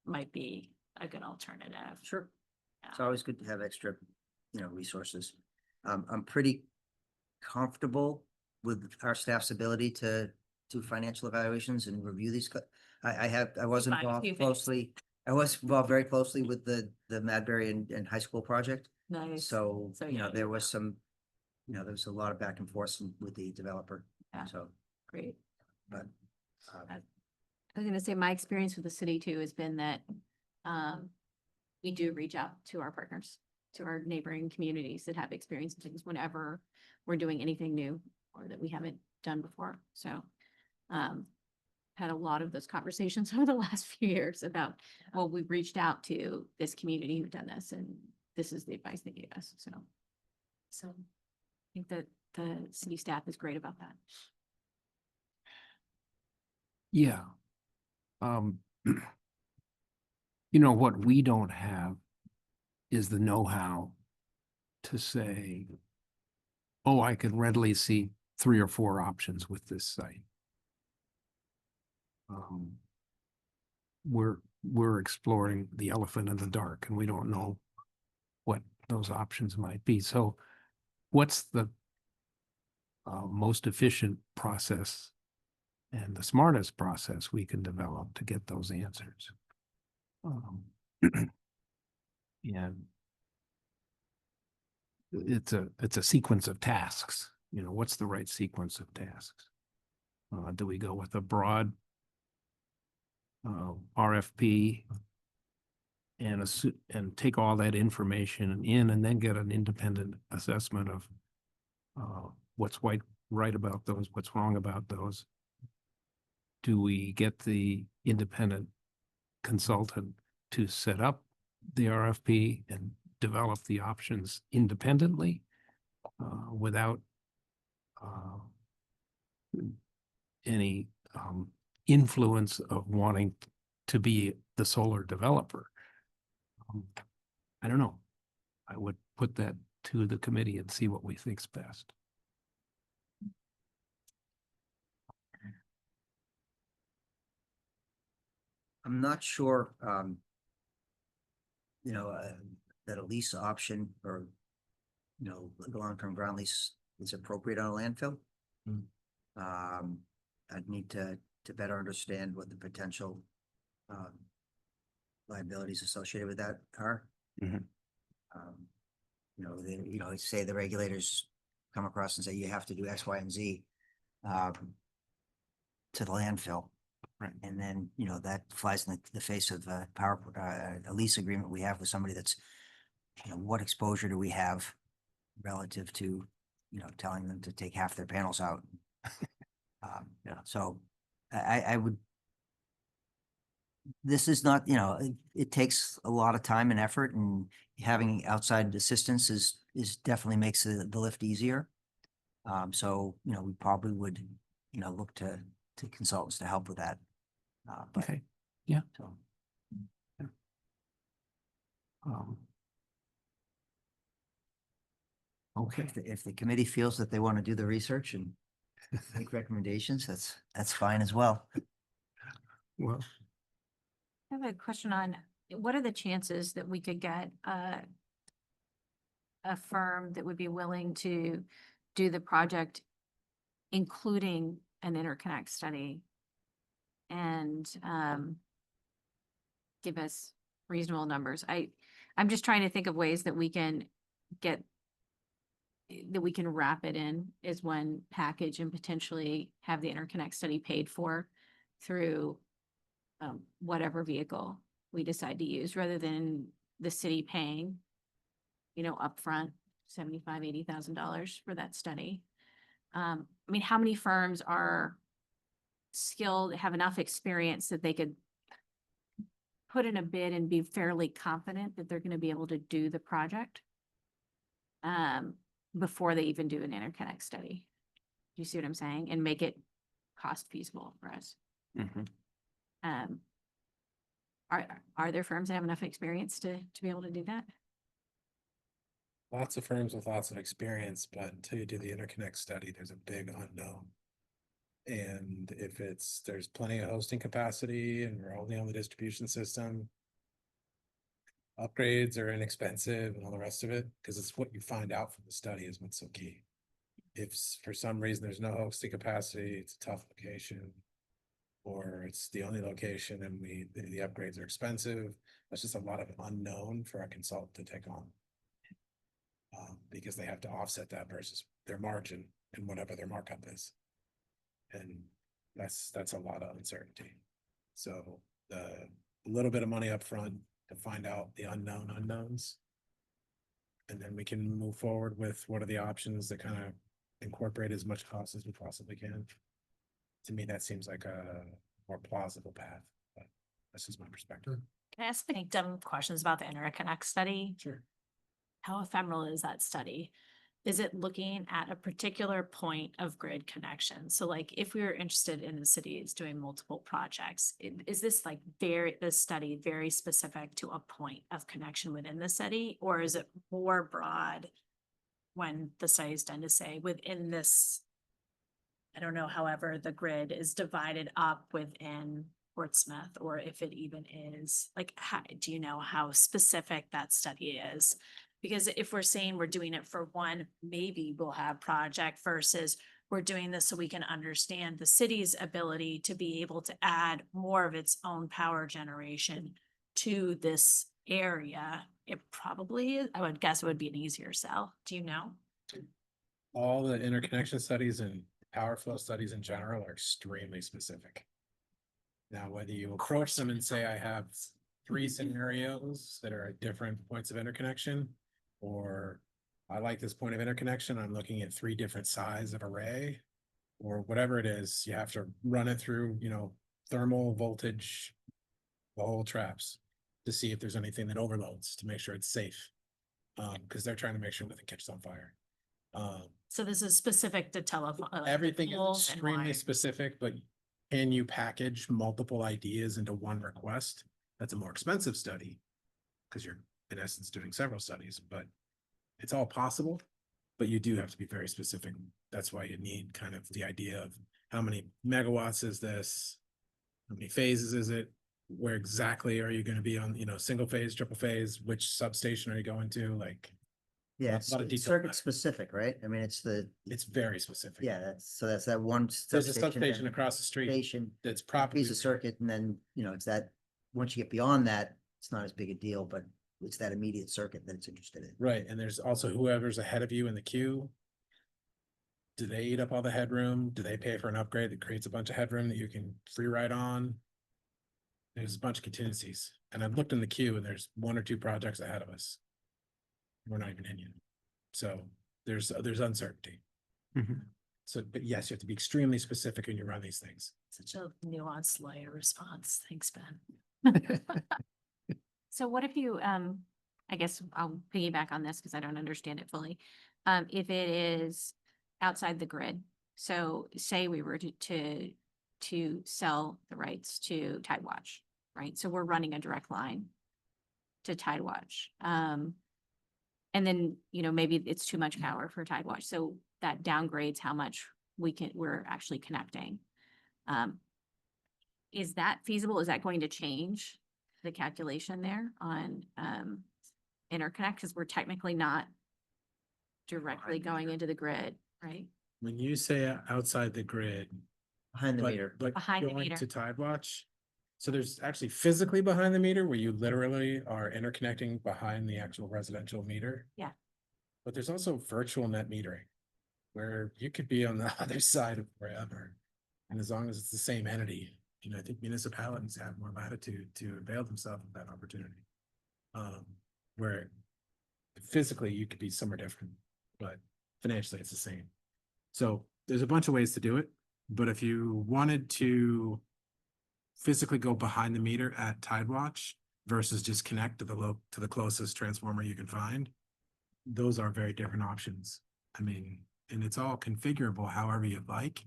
might be a good alternative. Sure. It's Yeah. always good to have extra, you know, resources. I'm pretty comfortable with our staff's ability to do financial evaluations and review these. I was Fine, involved few things. closely. I was involved very closely with the Madbury and high school project. Nice. So, So, you know, yeah, there you was some, you know, there was a lot of back and forth with the developer. Yeah. So, Great. but. I was gonna say, my experience with the city too has been that, we do reach out to our partners, to our neighboring communities that have experience in things whenever we're doing anything new or that we haven't done before. So, had a lot of those conversations over the last few years about, well, we've reached out to this community who've done this and this is the advice they gave us. So I think that the city staff is great about that. Yeah. You know, what we don't have is the know-how to say, oh, I could readily see 3 or 4 options with this site. um, we're exploring the elephant in the dark and we don't know what those options might be. So what's the most efficient process and the smartest process we can develop to get those answers? And it's a sequence of tasks. You know, what's the right sequence of tasks? Do we go with a broad RFP and take all that information in and then get an independent assessment of what's right about those, what's wrong about those? Do we get the independent consultant to set up the RFP and develop the options independently without any influence of wanting to be the solar developer? I don't know. I would put that to the committee and see what we think's best. I'm not sure, that a lease option or, the long-term ground lease is appropriate on a landfill. I'd need to better understand what the potential liabilities associated with that are. Mhm. Say the regulators come across and say you have to do X, Y, and Z to the landfill. Right. And then, that flies in the face of a lease agreement we have with somebody that's, what exposure do we have relative to, telling them to take half their panels out? So I would, this is not, it takes a lot of time and effort, and having outside assistance is definitely makes the lift easier. So, we probably would, look to consultants to help with that. But, Okay, yeah. so, Okay, if the committee feels that they want to do the research and make recommendations, that's fine as well. well, I have a question on, what are the chances that we could get a firm that would be willing to do the project, including an interconnect study, and give us reasonable numbers? I'm just trying to think of ways that we can wrap it in as one package and potentially have the interconnect study paid for through whatever vehicle we decide to use, rather than the city paying, upfront $75,000-$80,000 for that study. I mean, how many firms are skilled, have enough experience that they could put in a bid and be fairly confident that they're going to be able to do the project before they even do an interconnect study? Do you see what I'm saying? And make it cost feasible for us. mhm. Are there firms that have enough experience to be able to do that? Lots of firms with lots of experience, but until you do the interconnect study, there's a big unknown. And if there's plenty of hosting capacity and we're only on the distribution system, upgrades are inexpensive and all the rest of it, because it's what you find out from the study is what's so key. If for some reason there's no hosting capacity, it's a tough location, or it's the only location and the upgrades are expensive, that's just a lot of unknown for a consultant to take on. Because they have to offset that versus their margin and whatever their markup is. And that's a lot of uncertainty. So a little bit of money up front to find out the unknown unknowns. And then we can move forward with what are the options that kind of incorporate as much cost as we possibly can. To me, that seems like a more plausible path, but that's just my perspective. Can I ask any dumb questions about the interconnect study? Sure. How ephemeral is that study? Is it looking at a particular point of grid connection? So like if we were interested in the cities doing multiple projects, is this this study very specific to a point of connection within the city? Or is it more broad when the study is done to say within this I don't know, however, the grid is divided up within Portsmouth, or if it even is, like, how, do you know how specific that study is? Because if we're saying we're doing it for one, maybe we'll have project versus we're doing this so we can understand the city's ability to be able to add more of its own power generation to this area. It probably, I would guess it would be an easier sell. Do you know? All the interconnection studies and power flow studies in general are extremely specific. Now, whether you approach them and say, I have 3 scenarios that are at different points of interconnection, or I like this point of interconnection, I'm looking at 3 different size of array, or whatever it is, you have to run it through, you know, thermal voltage, the whole traps, to see if there's anything that overloads, to make sure it's safe. Because they're trying to make sure nothing catches on fire. So this is specific to telephone. Everything is extremely specific, but can you package multiple ideas into one request? That's a more expensive study, because you're in essence doing several studies, but it's all possible. But you do have to be very specific. That's why you need kind of the idea of how many megawatts is this? How many phases is it? Where exactly are you going to be on, you know, single phase, triple phase? Which substation are you going to? Like, Yeah, a it's lot of it's detail on circuit that. specific, right? I mean, it's it's very specific. that's that one. There's a substation across the street Station, that's probably. piece of circuit, and then, you know, it's that, once you get beyond that, it's not as big a deal, but it's that immediate circuit that it's interested in. Right, and there's also whoever's ahead of you in the queue. Do they eat up all the headroom? Do they pay for an upgrade that creates a bunch of headroom that you can free ride on? There's a bunch of contingencies, and I've looked in the queue and there's 1 or 2 projects ahead of us. We're not even in yet. So there's uncertainty. Mhm. So, but yes, you have to be extremely specific when you run these things. Such a nuanced layer response. Thanks, Ben. So what if you, I guess I'll piggyback on this because I don't understand it fully. If it is outside the grid, so say we were to sell the rights to Tidewatch, right? So we're running a direct line to Tidewatch. And then, you know, maybe it's too much power for Tidewatch, so that downgrades how much we're actually connecting. Is that feasible? Is that going to change the calculation there on interconnect? Because we're technically not directly going into the grid, right? When you say outside the grid, Behind the meter. but Behind the going meter. to Tidewatch. So there's actually physically behind the meter where you literally are interconnecting behind the actual residential meter. Yeah. But there's also virtual net metering where you could be on the other side of wherever. And as long as it's the same entity, you know, I think municipalities have more latitude to avail themselves of that opportunity. Where physically you could be somewhere different, but financially it's the same. So there's a bunch of ways to do it, but if you wanted to physically go behind the meter at Tidewatch versus just connect to the closest transformer you can find, those are very different options. I mean, and it's all configurable however you'd like.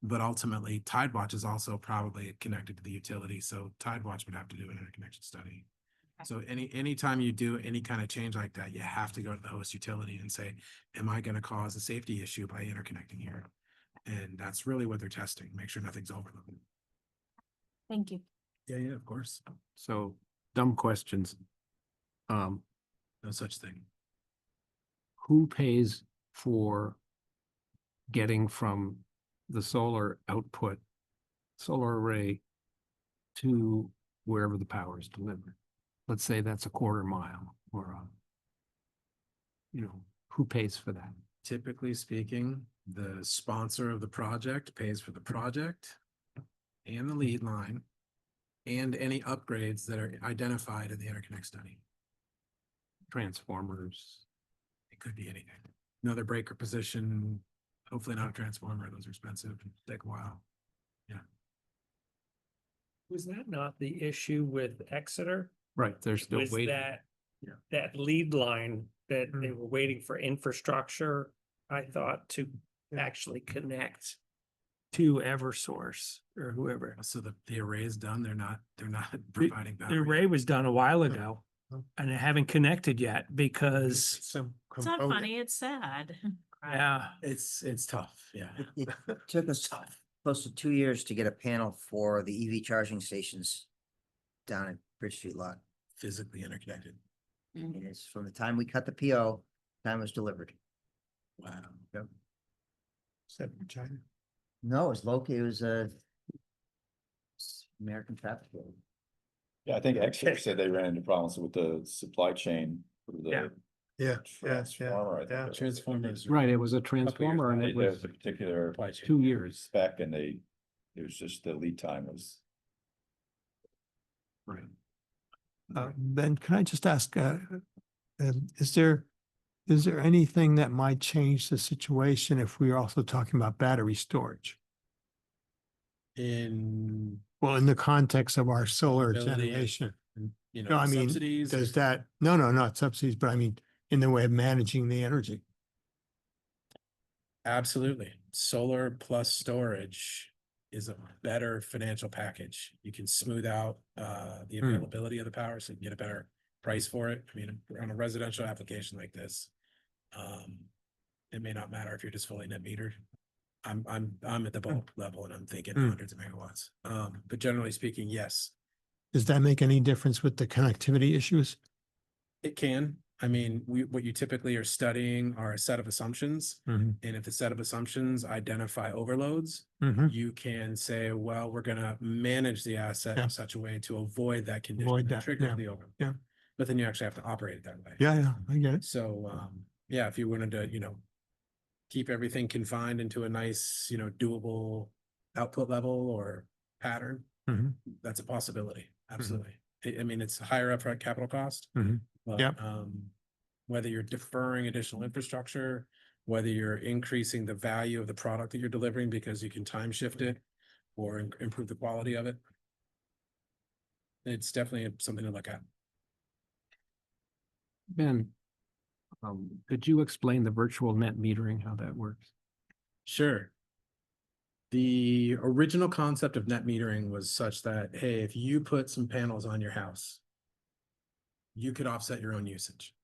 But ultimately Tidewatch is also probably connected to the utility, so Tidewatch would have to do an interconnection study. So anytime you do any kind of change like that, you have to go to the host utility and say, am I going to cause a safety issue by interconnecting here? And that's really what they're testing, make sure nothing's overloaded. Thank you. Yeah, of course. So dumb questions. No such thing. Who pays for getting from the solar output, solar array to wherever the power is delivered? Let's say that's a 1/4 mile or who pays for that? Typically speaking, the sponsor of the project pays for the project and the lead line and any upgrades that are identified in the interconnect study. Transformers. It could be anything. Another breaker position, hopefully not a transformer. Those are expensive and take a while. Was that not the issue with Exeter? Right, they're still Was waiting. that lead line that they were waiting for infrastructure, I thought, to actually connect to Eversource or whoever. So the array is done. They're not providing The battery. array was done a while ago and they haven't connected yet because Some It's not component- funny, it's sad. Yeah. It's tough, yeah. It took us close to 2 years to get a panel for the EV charging stations down at Bridge Street lot. Physically interconnected. And it's from the time we cut the PO, time it was delivered. Wow. Yep. Is that from China? No, it was local, it was American Traffic Bureau. Yeah, I think Exeter said they ran into problems with the supply chain for Yeah. the Yeah, transformer. I think yeah. it was. Transformers. Right, it was a transformer and it There was was a particular Supply chain. 2 years. spec and it was just the lead time was. Right. Ben, can I just ask, is there anything that might change the situation if we are also talking about battery storage? In, Well, in the context of our solar Ability. generation, you no, know, I mean, subsidies. does that, no, not subsidies, but I mean, in the way of managing the energy? Absolutely. Solar plus storage is a better financial package. You can smooth out the Hmm. availability of the power, so you can get a better price for it. I mean, on a residential application like this, it may not matter if you're just fully net metered. I'm at the bulk level and I'm thinking Hmm. hundreds of megawatts. But generally speaking, yes, Does that make any difference with the connectivity issues? it can. I mean, what you typically are studying are a set of assumptions. Mhm. And if the set of assumptions identify overloads, Mhm. you can say, well, we're gonna manage the asset Yeah. in such a way to avoid that condition Avoid that that, triggers yeah, the overload. yeah. But then you actually have to operate it that way. Yeah, I get it. So, yeah, if you wanted to, keep everything confined into a nice, doable output level or pattern, Mhm. that's a possibility. Absolutely. I mean, it's higher upfront capital cost. Mhm. But, Yep. whether you're deferring additional infrastructure, whether you're increasing the value of the product that you're delivering because you can time shift it or improve the quality of it. It's definitely something to look at. Ben, could you explain the virtual net metering, how that works? Sure. The original concept of net metering was such that, hey, if you put some panels on your house, you could offset your own usage.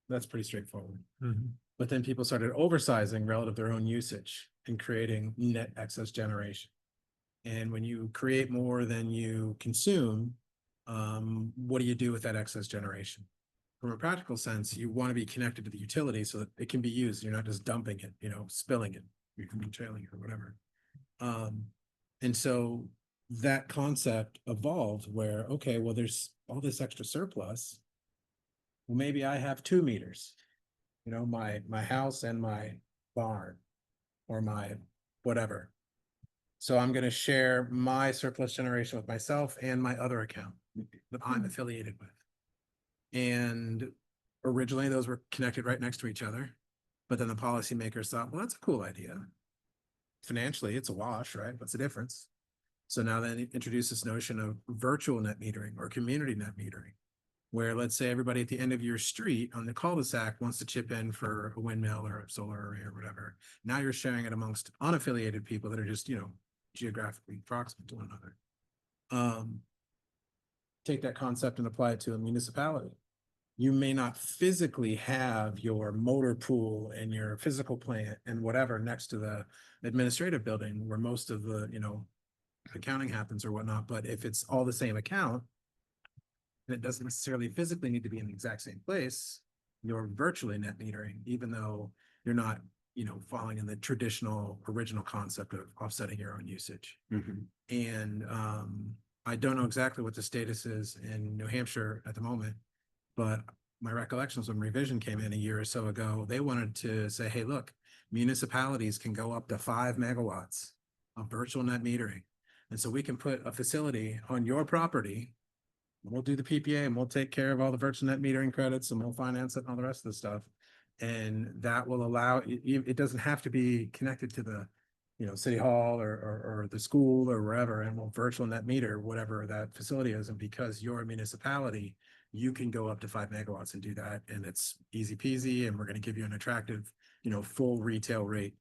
That's pretty straightforward. Mhm. But then people started oversizing relative to their own usage and creating net excess generation. And when you create more than you consume, what do you do with that excess generation? From a practical sense, you want to be connected to the utility so that it can be used. You're not just dumping it, spilling it, you can be trailing it or whatever. And so that concept evolved where, okay, well, there's all this extra surplus. Well, maybe I have 2 meters, my house and my barn or my whatever. So I'm going to share my surplus generation with myself and my other account that I'm affiliated with. And originally those were connected right next to each other. But then the policymakers thought, well, that's a cool idea. Financially, it's a wash, right? What's the difference? So now they introduce this notion of virtual net metering or community net metering, where let's say everybody at the end of your street on the cul-de-sac wants to chip in for a windmill or a solar array or whatever. Now you're sharing it amongst unaffiliated people that are just, geographically proximate to one another. Take that concept and apply it to a municipality. You may not physically have your motor pool and your physical plant and whatever next to the administrative building where most of the, accounting happens or whatnot. But if it's all the same account, and it doesn't necessarily physically need to be in the exact same place, you're virtually net metering, even though you're not, falling in the traditional original concept of offsetting your own usage. And I don't know exactly what the status is in New Hampshire at the moment, but my recollections when revision came in a year or so ago, they wanted to say, hey, look, municipalities can go up to 5 megawatts of virtual net metering. And so we can put a facility on your property. We'll do the PPA and we'll take care of all the virtual net metering credits and we'll finance it and all the rest of the stuff. And that will allow, it doesn't have to be connected to the, city hall or the school or wherever, and we'll virtual net meter whatever that facility is. And because you're a municipality, you can go up to 5 megawatts and do that. And it's easy peasy. And we're going to give you an attractive, full retail rate.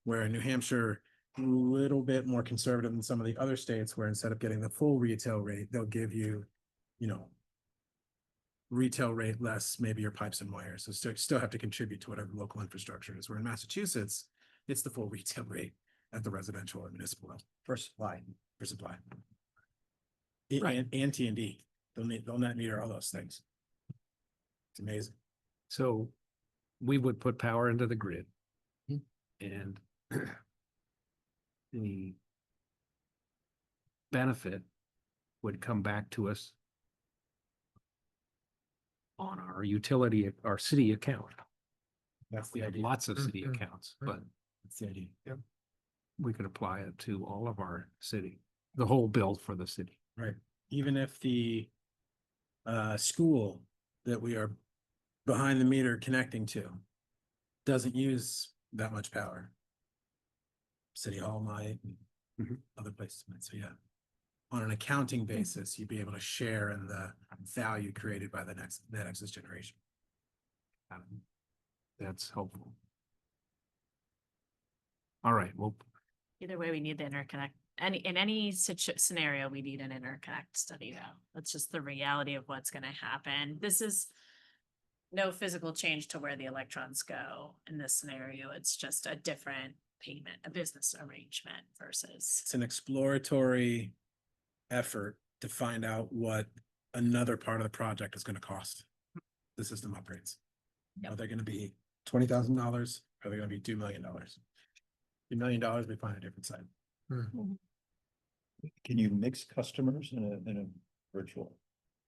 Where in New Hampshire, a little bit more conservative than some of the other states where instead of getting the full retail rate, they'll give you, retail rate less maybe your pipes and wires. So still have to contribute to whatever local infrastructure is. Where in Massachusetts, it's the full retail rate at the residential or municipal level For supply. for supply. Right. And T&D, they'll net meter all those things. It's amazing. So we would put power into the grid. And the benefit would come back to us on our utility, our city account. That's We the have idea. lots of city Mhm. accounts, but That's the idea. we could apply it to all of our city, the whole bill for the city. Right. Even if the school that we are behind the meter connecting to doesn't use that much power. City Hall might, and Mhm. other places might, so yeah. On an accounting basis, you'd be able to share in the value created by the next generation. That's helpful. All right, well, Either way, we need the interconnect. In any scenario, we need an interconnect study though. That's just the reality of what's gonna happen. This is no physical change to where the electrons go in this scenario. It's just a different payment, a business arrangement versus. It's an exploratory effort to find out what another part of the project is gonna cost. The system upgrades. Are Yep. they gonna be $20,000? Are they gonna be $2 million? $2 million, we find a different side. Can you mix customers in a virtual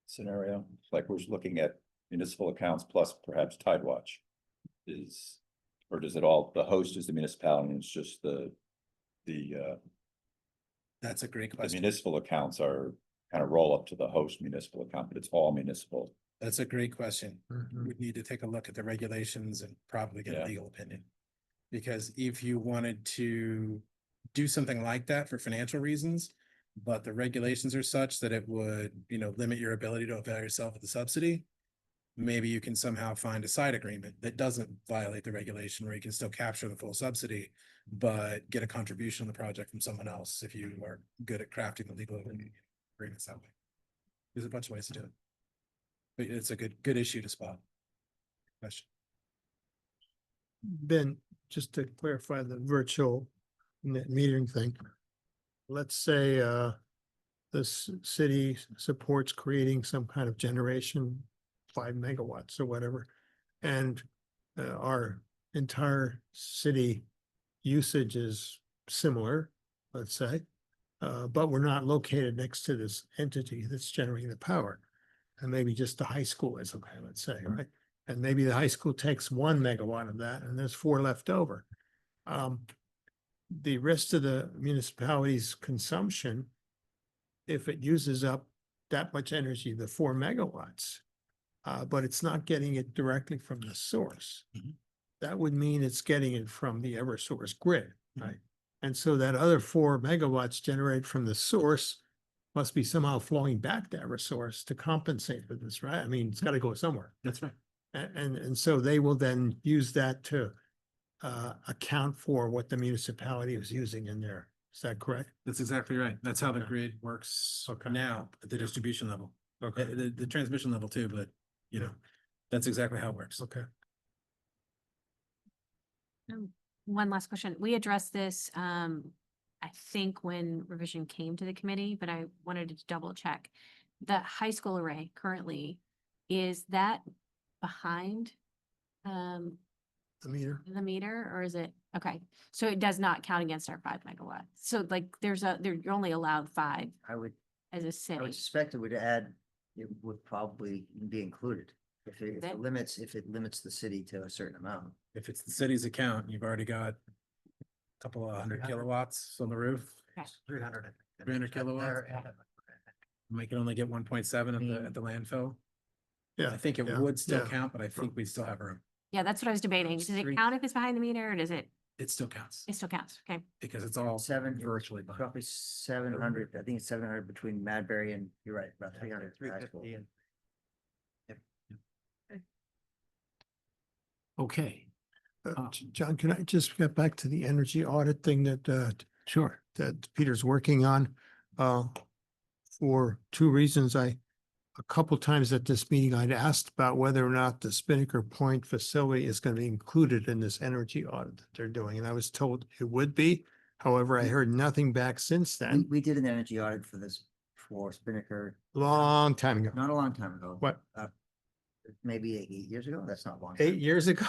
scenario? Like we're looking at municipal accounts plus perhaps Tidewatch. Or does it all, the host is the municipality and it's just the That's a great question. municipal accounts are kind of roll up to the host municipal account, but it's all municipal. That's a great question. Mhm. We need to take a look at the regulations and probably get Yeah. a legal opinion. Because if you wanted to do something like that for financial reasons, but the regulations are such that it would, limit your ability to avail yourself of the subsidy, maybe you can somehow find a side agreement that doesn't violate the regulation where you can still capture the full subsidy, but get a contribution on the project from someone else if you are good at crafting the legal agreements that way. There's a bunch of ways to do it. But it's a good issue to spot. Question. Ben, just to clarify the virtual net metering thing. Let's say the city supports creating some kind of generation, 5 megawatts or whatever. And our entire city usage is similar, let's say. But we're not located next to this entity that's generating the power. And maybe just the high school is, okay, let's say, right? And maybe the high school takes 1 megawatt of that and there's 4 left over. The rest of the municipality's consumption, if it uses up that much energy, the 4 megawatts, but it's not getting it directly from the source. Mhm. That would mean it's getting it from the Eversource grid, Mhm. right? And so that other 4 megawatts generated from the source must be somehow flowing back to Eversource to compensate for this, right? I mean, it's got to go somewhere. That's right. And so they will then use that to account for what the municipality is using in there. Is that correct? That's exactly right. That's how the Okay. grid works Okay. now at the distribution level. Okay. The transmission level too, but that's exactly how it works. Okay. One last question. We addressed this, I think when revision came to the committee, but I wanted to double check. The high school array currently, is that behind The meter. the meter or is it, okay, so it does not count against our 5 megawatts. So like you're only allowed 5 I would as a I city. would suspect it would add, it would probably be included. If it That- limits the city to a certain amount. If it's the city's account, you've already got a couple of 100 kilowatts on the roof. 300. 300 kilowatts. We can only get 1.7 at the landfill. Yeah. I think it yeah, would still yeah. count, but I think we still have room. Yeah, that's what I was debating. Does it Three- count if it's behind the meter or does it, It still counts it still counts? Okay. because it's all Seven, virtually behind. roughly 700, I think it's 700 between Madbury and, you're right, about 300. for high school. 350 okay, John, can I just get back to the energy audit thing sure. that Peter's working on? For 2 reasons, a couple times at this meeting, I'd asked about whether or not the Spinnaker Point facility is going to be included in this energy audit that they're doing, and I was told it would be. However, I heard nothing back since We, then, we did an energy audit for this, for Spinnaker, long time ago. not a long time ago. What, Maybe 8 years ago? That's not long. 8 years ago?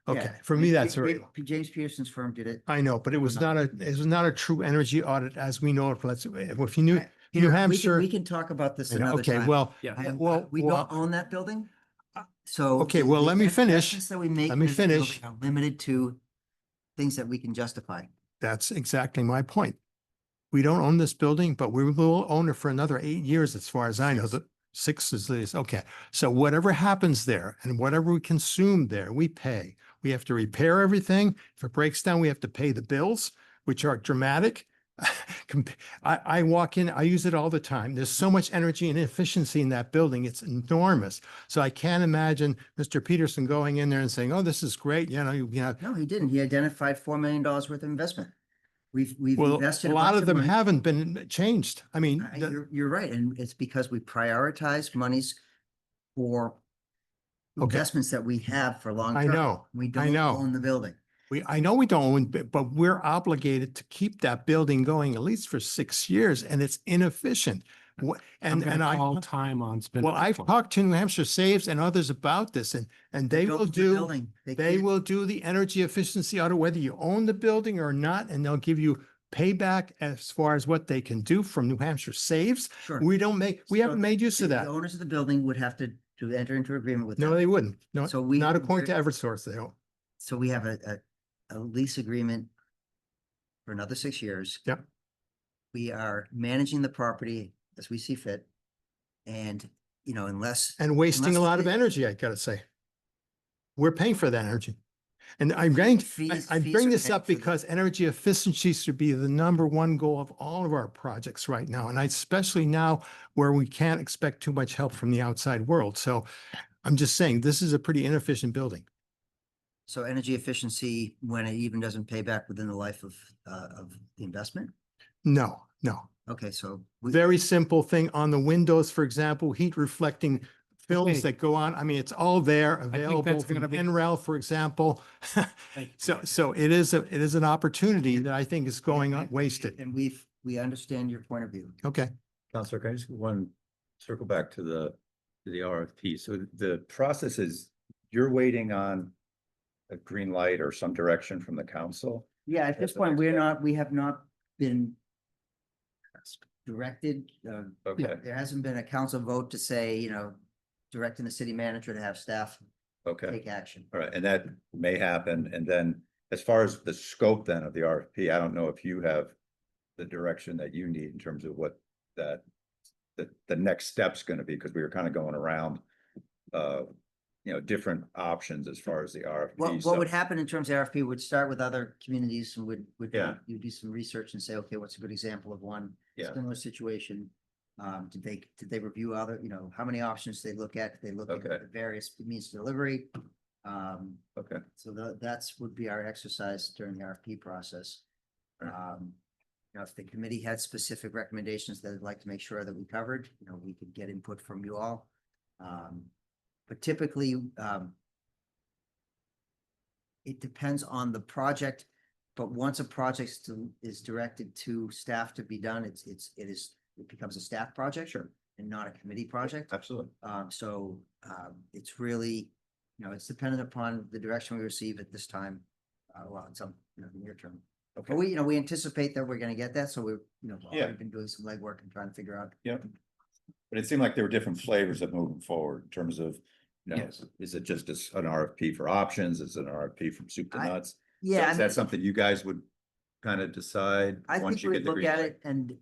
Yeah. Okay, for me, that's P- very, P- James Peterson's firm did it. I know, but it was not a, it was not a true energy audit as we know it. Let's, if you knew, I- New Peter, Hampshire. We can talk about this I know, another okay, time. well, Yeah. well, We well, don't own that building. So. Okay, the- well, the let me finish. investments That we make. Let me in this building finish. are Limited to things that we can justify. that's exactly my point. We don't own this building, but we will own it for another 8 years, as far as I know. The 6 is this, okay. So whatever happens there and whatever we consume there, we pay. We have to repair everything. If it breaks down, we have to pay the bills, which are dramatic. I walk in, I use it all the time. There's so much energy and efficiency in that building. It's enormous. So I can't imagine Mr. Peterson going in there and saying, oh, this is great. You know, No, he didn't. He identified $4 million worth of investment. We've well, invested. a lot bunch of them money. haven't been changed. I mean, You're right. And it's because we prioritize monies for Okay. investments that we have for long. I term. know, We I don't know. own the building. I know we don't own, but we're obligated to keep that building going at least for 6 years, and it's inefficient. I'm And gonna I, call time on Spinnaker. well, I've Point. talked to New Hampshire Saves and others about this, and they Don't will own the do, building. they can't- will do the energy efficiency audit, whether you own the building or not, and they'll give you payback as far as what they can do from New Hampshire Saves. Sure. We So haven't made use of The that. owners of the building would have to enter into agreement with No, them. they wouldn't. No, So we- not according to Eversource, they don't. So we have a lease agreement for another 6 years. Yep. We are managing the property as we see fit. And, unless. And wasting a unless lot of the- energy, I gotta say. We're paying for that energy. And I'm going, Fees- I fees bring are this paid up for the- because energy efficiency should be the #1 goal of all of our projects right now. And especially now where we can't expect too much help from the outside world. So I'm just saying, this is a pretty inefficient building. So energy efficiency, when it even doesn't pay back within the life of the investment? No, no. Okay, so. Very simple thing on the windows, for example, heat reflecting Okay. films that go on. I mean, it's all there available that's from gonna be- NREL, for example. So it is an opportunity that I think is going wasted. And we understand your point of view. Okay. Counselor, can I just circle back to the RFP? So the process is, you're waiting on a green light or some direction from the council? Yeah, at this That's the point, next step. we have not been directed, Okay, there hasn't been a council vote to say, directing the city manager to have staff okay, take action. all right, and that may happen, and then as far as the scope then of the RFP, I don't know if you have the direction that you need in terms of what the next step's gonna be, because we were kind of going around different options as far as the RFP. What so- would happen in terms of RFP would start with other communities and would. Yeah. You do some research and say, okay, what's a good example of one Yeah. similar situation? Did they review other, how many options they look at? Did they look at Okay. the various means of delivery? Okay, So that's would be our exercise during the RFP process. If the committee had specific recommendations that I'd like to make sure that we covered, we could get input from you all. But typically, it depends on the project, but once a project is directed to staff to be done, it becomes a staff project. Sure. And not a committee project. absolutely. It's really, it's dependent upon the direction we receive at this time, in some, near term. Okay. But we anticipate that we're gonna get that, so we're, Yeah. already been doing some legwork and trying to figure out. Yep. But it seemed like there were different flavors of moving forward in terms of, Yes. is it just an RFP for options? Is it an RFP from soup to I- nuts? So Yeah, is that something you guys would kind of decide? I once think you we get the look green at light? it and,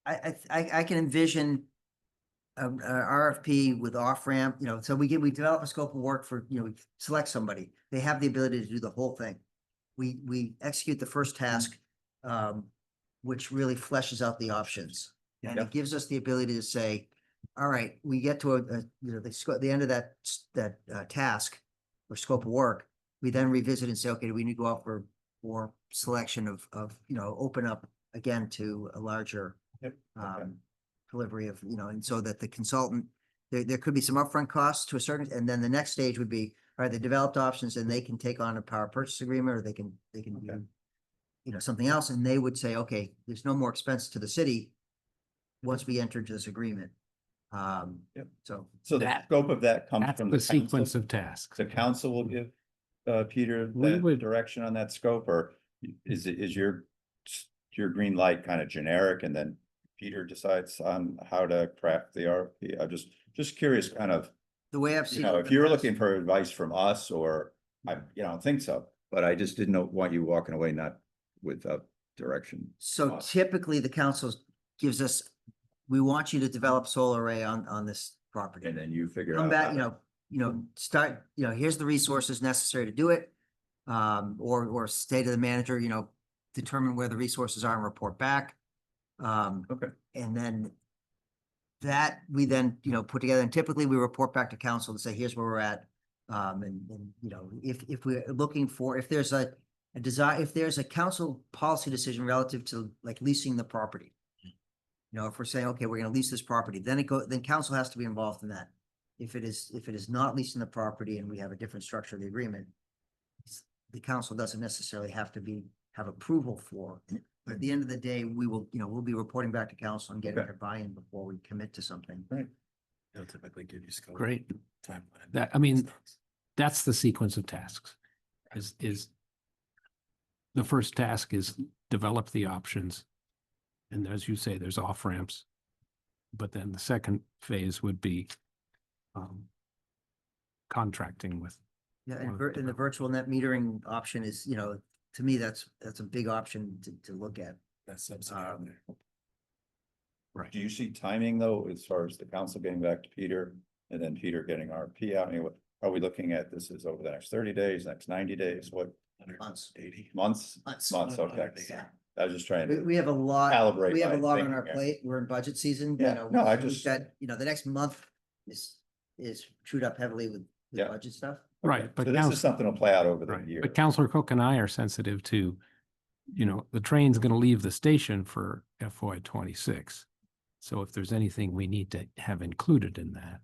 I can envision a RFP with off-ramp, so we develop a scope of work for, we select somebody. They have the ability to do the whole thing. We execute the first task, which really fleshes out the options. And Yep. it gives us the ability to say, all right, we get to the end of that task or scope of work. We then revisit and say, okay, do we need to go out for selection of, open up again to a larger Yep, okay. delivery of, and so that the consultant, there could be some upfront costs to a certain, and then the next stage would be, all right, the developed options, and they can take on a power purchase agreement, or they can do, something else, and they would say, okay, there's no more expense to the city once we enter into this agreement. Yep. So So the That- scope of that comes That's from the the council? sequence of tasks. The council will give Peter We that would- direction on that scope, or is your green light kind of generic and then Peter decides on how to craft the RFP? I'm just curious, kind of, the way I've seen. it in if the you're past- looking for advice from us, or I don't think so, but I just didn't want you walking away not with direction. So typically the council gives us, we want you to develop solar array on this property. And then you figure out. Come back, how to- start, here's the resources necessary to do it. Or say to the manager, determine where the resources are and report back. Okay. And then that we then, put together, and typically we report back to council to say, here's where we're at. If we're looking for, if there's a desire, if there's a council policy decision relative to like leasing the property. If we're saying, okay, we're gonna lease this property, then then council has to be involved in that. If it is not leasing the property and we have a different structure of the agreement, the council doesn't necessarily have to have approval for. But at the end of the day, we will, we'll be reporting back to council and getting Okay. their buy-in before we commit to something. They'll typically give you scope. Great. Timeline. That's the sequence of tasks. Is the first task is develop the options. And as you say, there's off ramps. But then the second phase would be contracting with. Yeah, One and of the and the virtual net metering option is, to me, that's a big option to look at. That's subsidy on there. Right. Do you see timing though, as far as the council getting back to Peter and then Peter getting RFP out? I mean, what are we looking at? This is over the next 30 days, next 90 days, what, Months. 80. Months? Months. Okay. Yeah. I was just trying We, to, we have a lot, Calibrate we have a my lot on thinking our here. plate. We're in budget season, Yeah, no, I we've just- got, the next month is chewed up heavily with Yeah. budget stuff. Right, but so this is something to play out over the right, year. but Counselor Cook and I are sensitive to, the train's gonna leave the station for FY 26. So if there's anything we need to have included in that,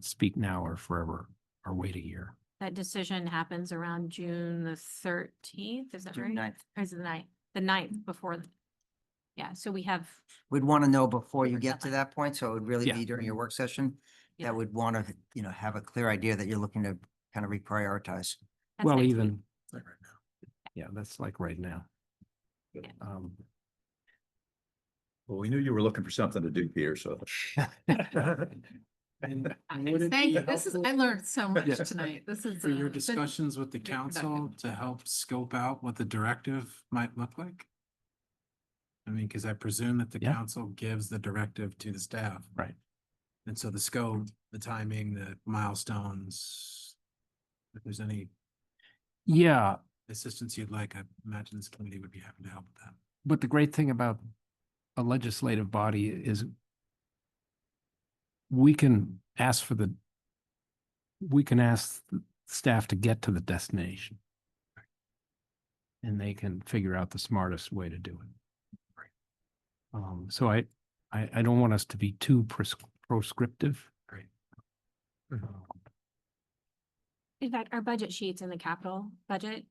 speak now or forever, or wait a year. That decision happens around June the 13th, is that June right? 9th. Or is it the 9th? The 9th before. Yeah, so we have, We'd want to know before you Different get to deadline. that point, so it would really Yeah. be during your work session. Yeah. That would want to, have a clear idea that you're looking to kind of reprioritize. that's Well, next week. even, yeah, that's like right now. Yeah. Well, we knew you were looking for something to do, Peter, so. And Thank would it be you. This is, helpful I learned so much Yeah. tonight. This is. for your been discussions with the very council productive. to help scope out what the directive might look like? I mean, because I presume that the Yeah. council gives the directive to the staff. Right. And so the scope, the timing, the milestones, if there's any Yeah, assistance you'd like, I imagine this committee would be happy to help with that. but the great thing about a legislative body is we can ask the staff to get to the destination. And they can figure out the smartest way to do it. So I don't want us to be too proscriptive. Great. In fact, our budget sheets in the capital budget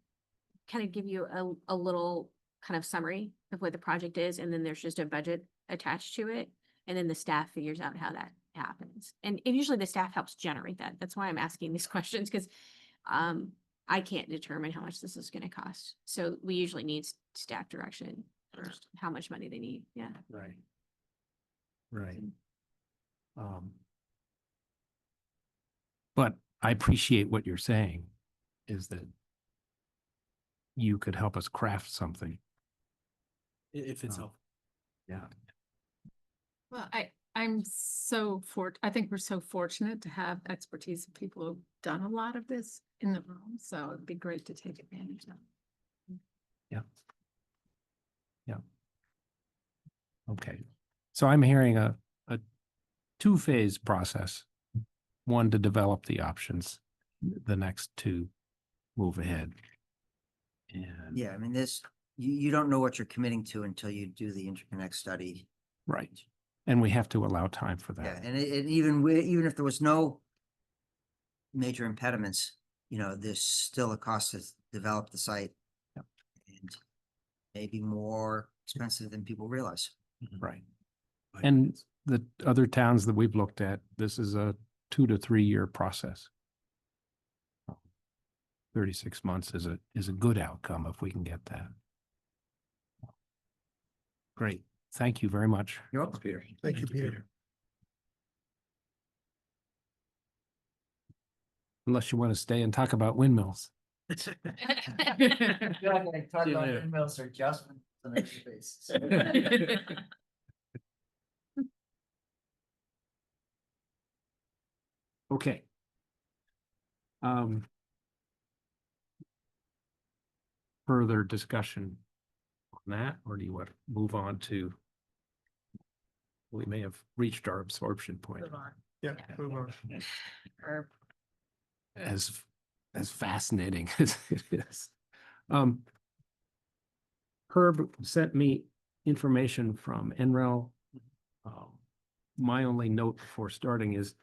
kind of give you a little kind of summary of what the project is, and then there's just a budget attached to it. And then the staff figures out how that happens. And usually the staff helps generate that. That's why I'm asking these questions, because I can't determine how much this is gonna cost. So we usually need staff direction for how much money they need. Yeah. Right. Right. But I appreciate what you're saying, is that you could help us craft something. If it's Oh. helpful. Yeah. Well, I think we're so fortunate to have expertise of people who've done a lot of this in the room, so it'd be great to take advantage of. Yeah. Yeah. Okay, so I'm hearing a two-phase process. One to develop the options, the next to move ahead. And. Yeah, I mean, you don't know what you're committing to until you do the interconnect study. Right. And we have to allow time for Yeah, that. and even if there was no major impediments, you know, there's still a cost to develop the site. Yep. And maybe more expensive than people realize. Right. And the other towns that we've looked at, this is a 2 to 3 year process. 36 months is a good outcome if we can get that. Great. Thank you very much. You're welcome. Peter. Thank you, Peter. Unless you want to stay and talk about windmills. Talk See you about later. windmills or adjustments on a basis. Okay. Further discussion on that, or do you want to move on to? We may have reached our absorption point. Move on. Yeah, move on. Or As fascinating as it is. Herb sent me information from NREL. My only note before starting is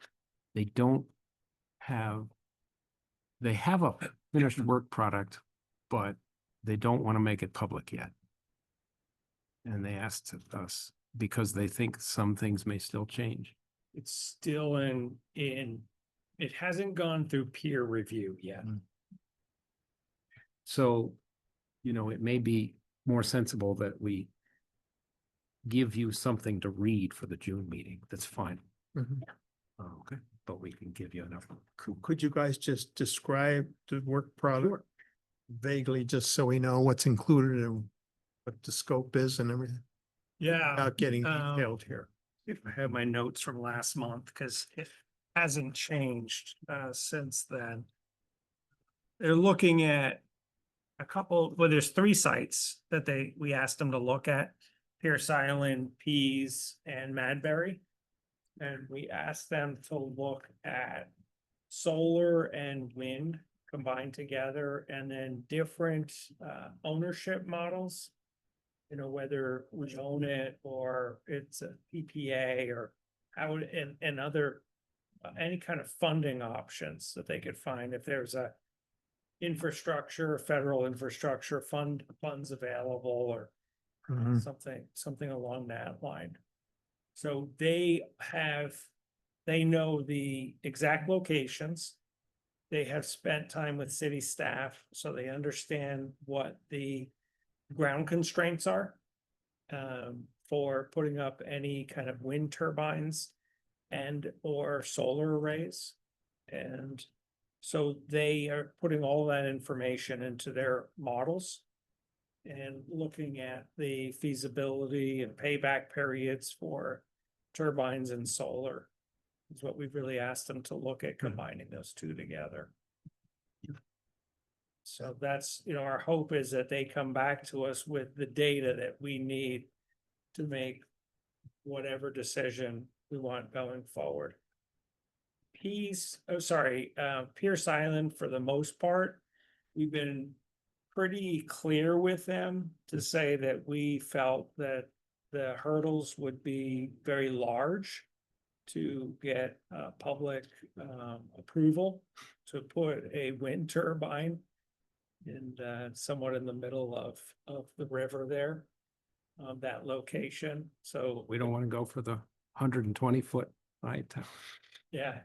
they have a finished work product, but they don't want to make it public yet. And they asked us because they think some things may still change. It's still it hasn't gone through peer review yet. So, it may be more sensible that we give you something to read for the June meeting. That's fine. Mhm. Okay, but we can give you enough. Could you guys just describe the work product vaguely, just so we know what's included and what the scope is and everything, Yeah. without getting Um, detailed here? If I have my notes from last month, because it hasn't changed since then. They're looking at there's 3 sites that we asked them to look at. Pierce Island, Pease, and Madbury. And we asked them to look at solar and wind combined together, and then different ownership models. Whether we own it or it's a PPA or how, and other, any kind of funding options that they could find if there's a federal infrastructure funds available or Mhm. something along that line. So they know the exact locations. They have spent time with city staff, so they understand what the ground constraints are for putting up any kind of wind turbines and or solar arrays. And so they are putting all that information into their models and looking at the feasibility and payback periods for turbines and solar is what we've really asked them to look at, combining those two together. So that's, our hope is that they come back to us with the data that we need to make whatever decision we want going forward. Pierce Island, for the most part, we've been pretty clear with them to say that we felt that the hurdles would be very large to get public approval to put a wind turbine and somewhat in the middle of the river there, that location. So We don't want to go for the 120-foot, right? yeah,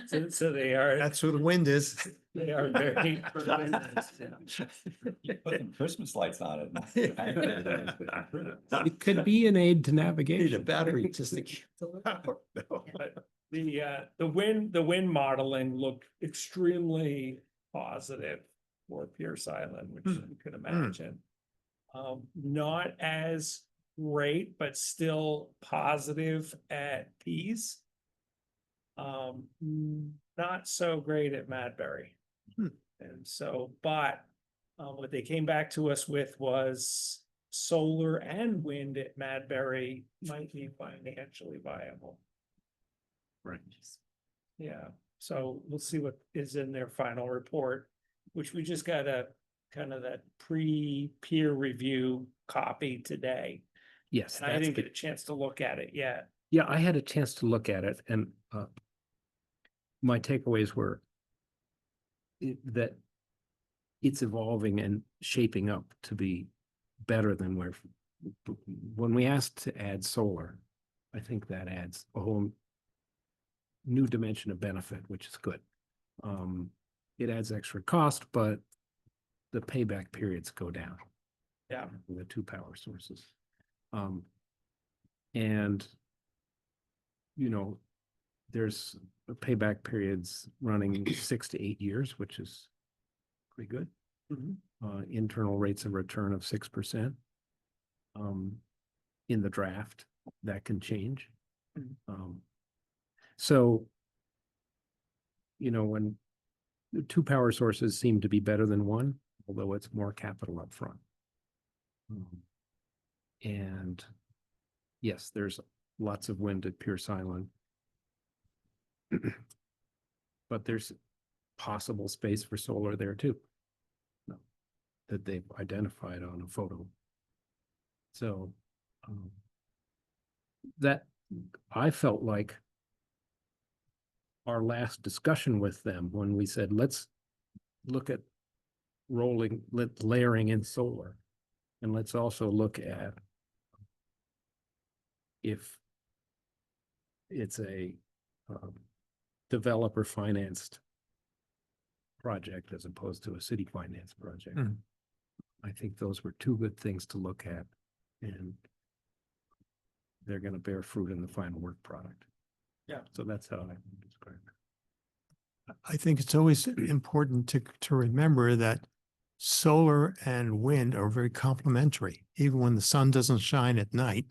so they are. That's who the wind is. They are very. Putting Christmas lights on it. It could be an aid to navigation. battery just to. But the wind modeling looked extremely positive for Pierce Island, which you can imagine. Not as great, but still positive at Pease. Not so great at Madbury. And so, but what they came back to us with was solar and wind at Madbury might be financially viable. Right. Yeah, so we'll see what is in their final report, which we just got a kind of that pre-peer review copy today. Yes, And I didn't get a chance to look at it yet. Yeah, I had a chance to look at it and my takeaways were that it's evolving and shaping up to be better than when we asked to add solar, I think that adds a whole new dimension of benefit, which is good. It adds extra cost, but the payback periods go down. Yeah. The two power sources. And you know, there's payback periods running 6 to 8 years, which is pretty good. Internal rates of return of 6%. In the draft, that can change. So, you know, when the two power sources seem to be better than one, although it's more capital upfront. And yes, there's lots of wind at Pierce Island. But there's possible space for solar there too. That they've identified on a photo. So that I felt like our last discussion with them when we said, let's look at layering in solar. And let's also look at if it's a developer financed project as opposed to a city finance project. I think those were two good things to look at, and they're going to bear fruit in the final work product. Yeah. So that's how I describe it. I think it's always important to remember that solar and wind are very complementary. Even when the sun doesn't shine at night,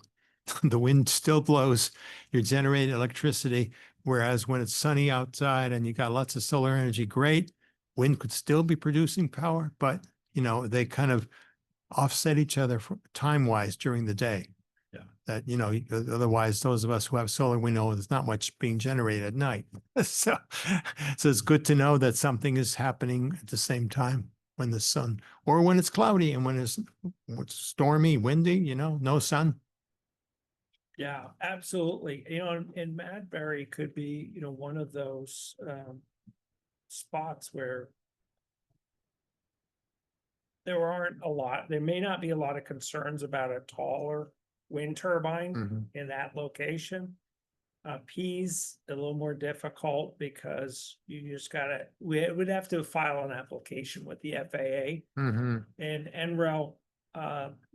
the wind still blows, you're generating electricity. Whereas when it's sunny outside and you got lots of solar energy, great. Wind could still be producing power, but you know, they kind of offset each other time-wise during the day. Yeah. That, you know, otherwise those of us who have solar, we know there's not much being generated at night. So it's good to know that something is happening at the same time when the sun, or when it's cloudy and when it's stormy, windy, you know, no sun. Yeah, absolutely. You know, and Madbury could be, you know, one of those spots where there may not be a lot of concerns about a taller wind turbine in that location. P's a little more difficult because you just we would have to file an application with the FAA. And NREL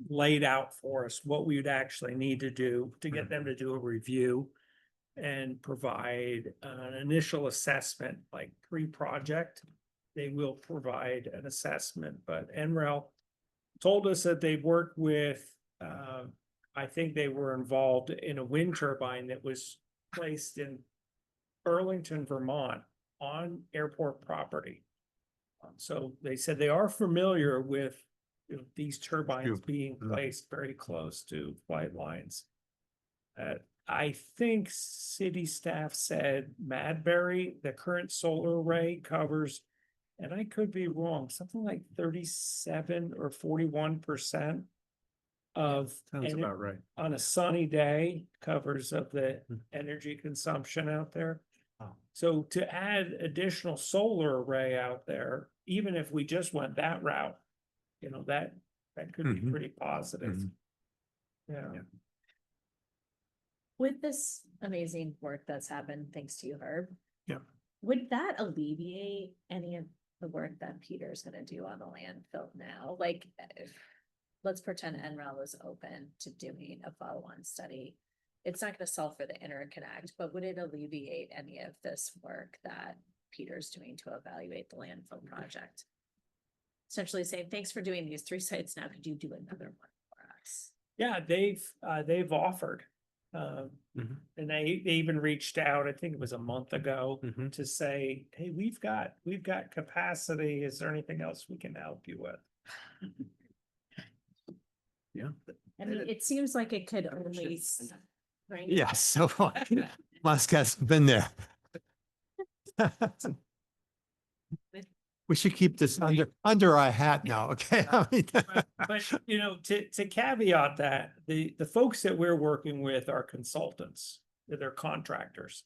laid out for us what we would actually need to do to get them to do a review and provide an initial assessment, like pre-project. They will provide an assessment, but NREL told us that they worked with, I think they were involved in a wind turbine that was placed in Burlington, Vermont on airport property. So they said they are familiar with, you know, these turbines being placed very close to flight lines. I think city staff said Madbury, the current solar array covers, and I could be wrong, something like 37 or 41% of Sounds about right. on a sunny day covers of the energy consumption out there. Wow. So to add additional solar array out there, even if we just went that route, you know, that could be pretty positive. Yeah. With this amazing work that's happened, thanks to you, Herb. Yeah. Would that alleviate any of the work that Peter's gonna do on the landfill now? Like, let's pretend NREL is open to doing a follow-on study. It's not gonna solve for the interconnect, but would it alleviate any of this work that Peter's doing to evaluate the landfill project? Essentially saying, thanks for doing these 3 sites. Now could you do another one for us? Yeah, they've offered. And they even reached out, I think it was a month ago, to say, hey, we've got capacity. Is there anything else we can help you with? Yeah. I mean, it seems like it could only. Right? Yeah, so Musk has been there. We should keep this under our hat now, okay? I mean, But, you know, to caveat that, the folks that we're working with are consultants. they're contractors.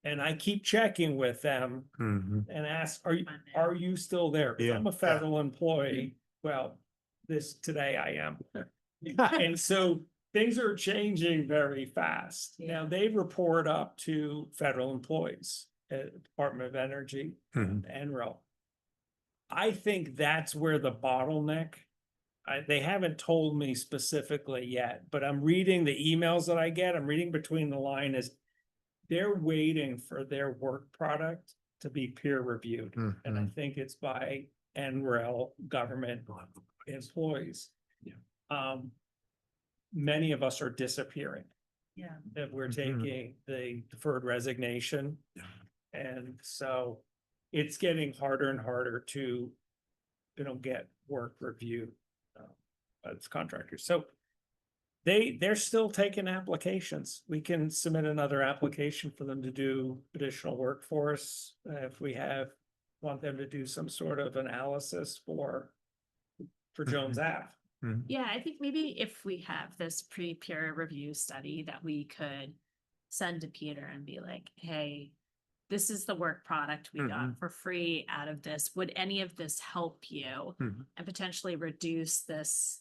And I keep checking with them Mhm. and ask, are you still there? 'Cause Yeah, I'm a yeah. federal employee. Well, today I am. And so things are changing very fast. Now, they report up to federal employees, Department of Energy, Mhm. NREL. I think that's where the bottleneck. They haven't told me specifically yet, but I'm reading the emails that I get. I'm reading between the line is they're waiting for their work product to be peer reviewed. And I Mhm. think it's by NREL government employees. Yeah. Many of us are disappearing. Yeah. That we're Mhm. taking the deferred resignation. Yeah. And so it's getting harder and harder to, get work reviewed. By its contractors. So they're still taking applications. We can submit another application for them to do additional work for us. If we want them to do some sort of analysis for Jones Ave. Yeah, I think maybe if we have this pre-peer review study that we could send to Peter and be like, hey, this is the work product we got for free out of this. Would any of this help you Mhm. and potentially reduce this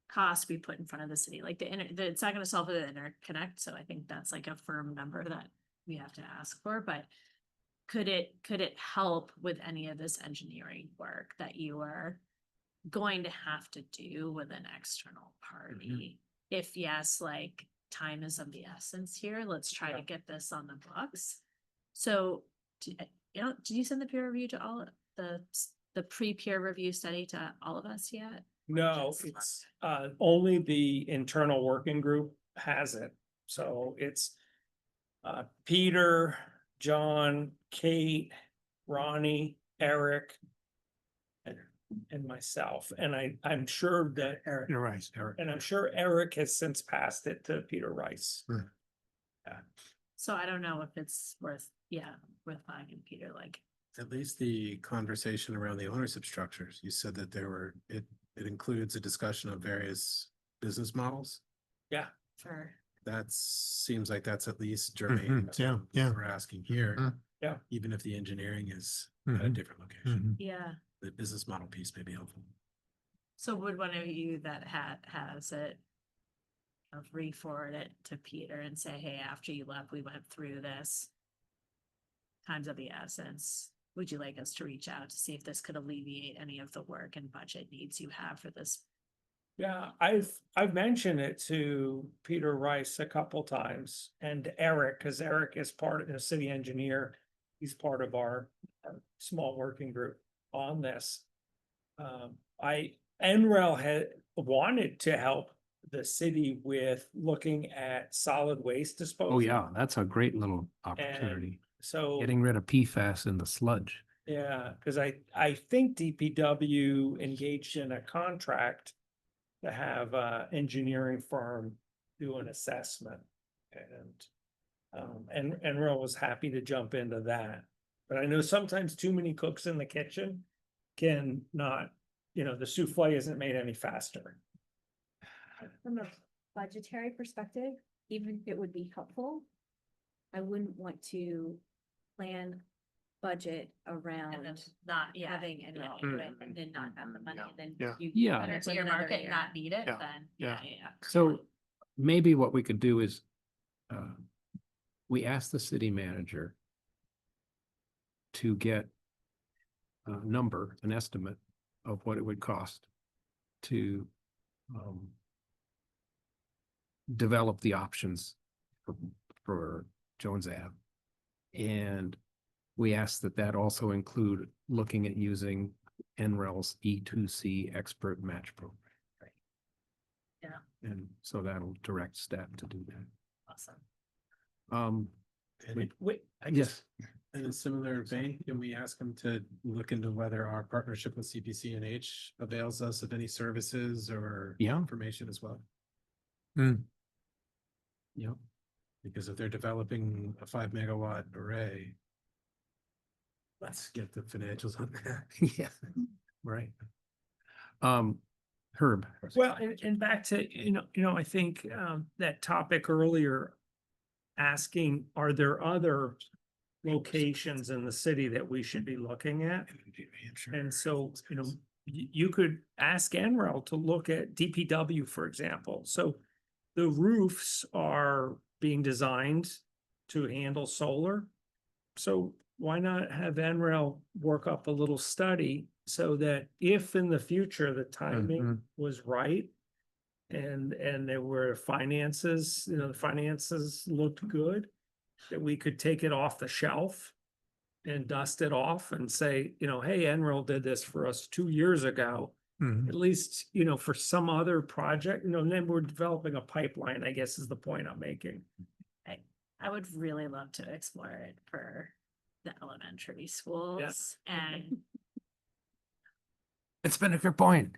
cost we put in front of the city? Like it's not gonna solve the interconnect, so I think that's like a firm number that we have to ask for, but could it help with any of this engineering work that you are going to have to do with an external party? If yes, like time is of the essence here. Let's try to get this on the books. So, did you send the peer review to all the pre-peer review study to all of us yet? No, Just- it's only the internal working group has it. So it's Peter, John, Kate, Ronnie, Eric, and myself. And I'm sure that Eric, You're right, Eric. and I'm sure Eric has since passed it to Peter Rice. So I don't know if it's worth flagging Peter, like, At least the conversation around the ownership structures, you said that it includes a discussion of various business models. Yeah. for, That seems like that's at least germane. Mhm. Yeah, to yeah. what We're asking here. Mhm. Yeah. Even if the engineering is at a Mhm. different location, yeah. the business model piece may be helpful. So would one of you that has it re-forward it to Peter and say, hey, after you left, we went through this. Times of the essence. Would you like us to reach out to see if this could alleviate any of the work and budget needs you have for this? Yeah, I've mentioned it to Peter Rice a couple times and Eric, because Eric is part of the city engineer. He's part of our small working group on this. NREL had wanted to help the city with looking at solid waste disposal. Oh, yeah, that's a great little opportunity. So. Getting rid of PFAS in the sludge. Yeah, because I think DPW engaged in a contract to have a engineering firm do an assessment. And NREL was happy to jump into that. But I know sometimes too many cooks in the kitchen can not, the souffle isn't made any faster. From a budgetary perspective, even if it would be helpful, I wouldn't want to plan budget And then around not having an yeah, do it and then not have the money Yeah. and then Yeah. you. Yeah. put it to with your another market, year. not need it, Yeah. then, Yeah. yeah. So maybe what we could do is we ask the city manager to get a number, an estimate of what it would cost to develop the options for Jones Ave. And we ask that also include looking at using NREL's E2C expert match program. Yeah. And so that'll direct staff to do that. Awesome. And Wait, Yes. in a similar vein, can we ask them to look into whether our partnership with CPC&H avails us of any services or Yeah. information as well? Yep. Because if they're developing a 5 megawatt array, let's get the financials on that. Yeah, right. Herb. well, and back to, I think that topic earlier, asking, are there other locations in the city that we should be looking at? And so, you know, you could ask NREL to look at DPW, for example. So the roofs are being designed to handle solar. So why not have NREL work up a little study so that if in the future the timing was right and there were finances, you know, the finances looked good, that we could take it off the shelf and dust it off and say, you know, hey, NREL did this for us 2 years ago. Mhm. At least, you know, for some other project, you know, and then we're developing a pipeline, I guess is the point I'm making. I would really love to explore it for the elementary schools and It's been a good point.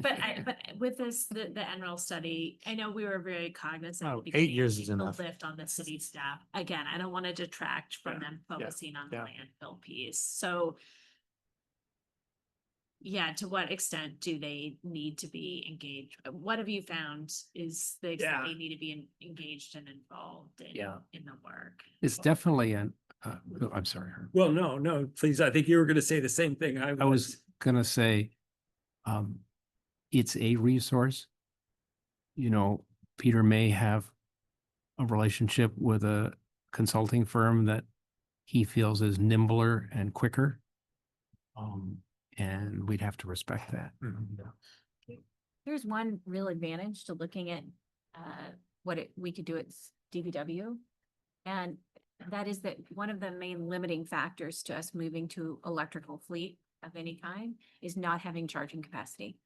but with this, the NREL study, I know we were very cognizant. at the Oh, 8 beginning years of is the enough. Lift on the city staff. Again, I don't want to detract from them focusing on the yeah. landfill piece. So yeah, to what extent do they need to be engaged? What have you found is the extent Yeah. they need to be engaged and involved in, Yeah. in the work? It's definitely oh, I'm sorry, Herb. Well, no, please. I think you were going to say the same thing. I was gonna say, it's a resource. You know, Peter may have a relationship with a consulting firm that he feels is nimbler and quicker. And we'd have to respect that. There's one real advantage to looking at we could do at DPW. And that is that one of the main limiting factors to us moving to electrical fleet of any kind is not having charging capacity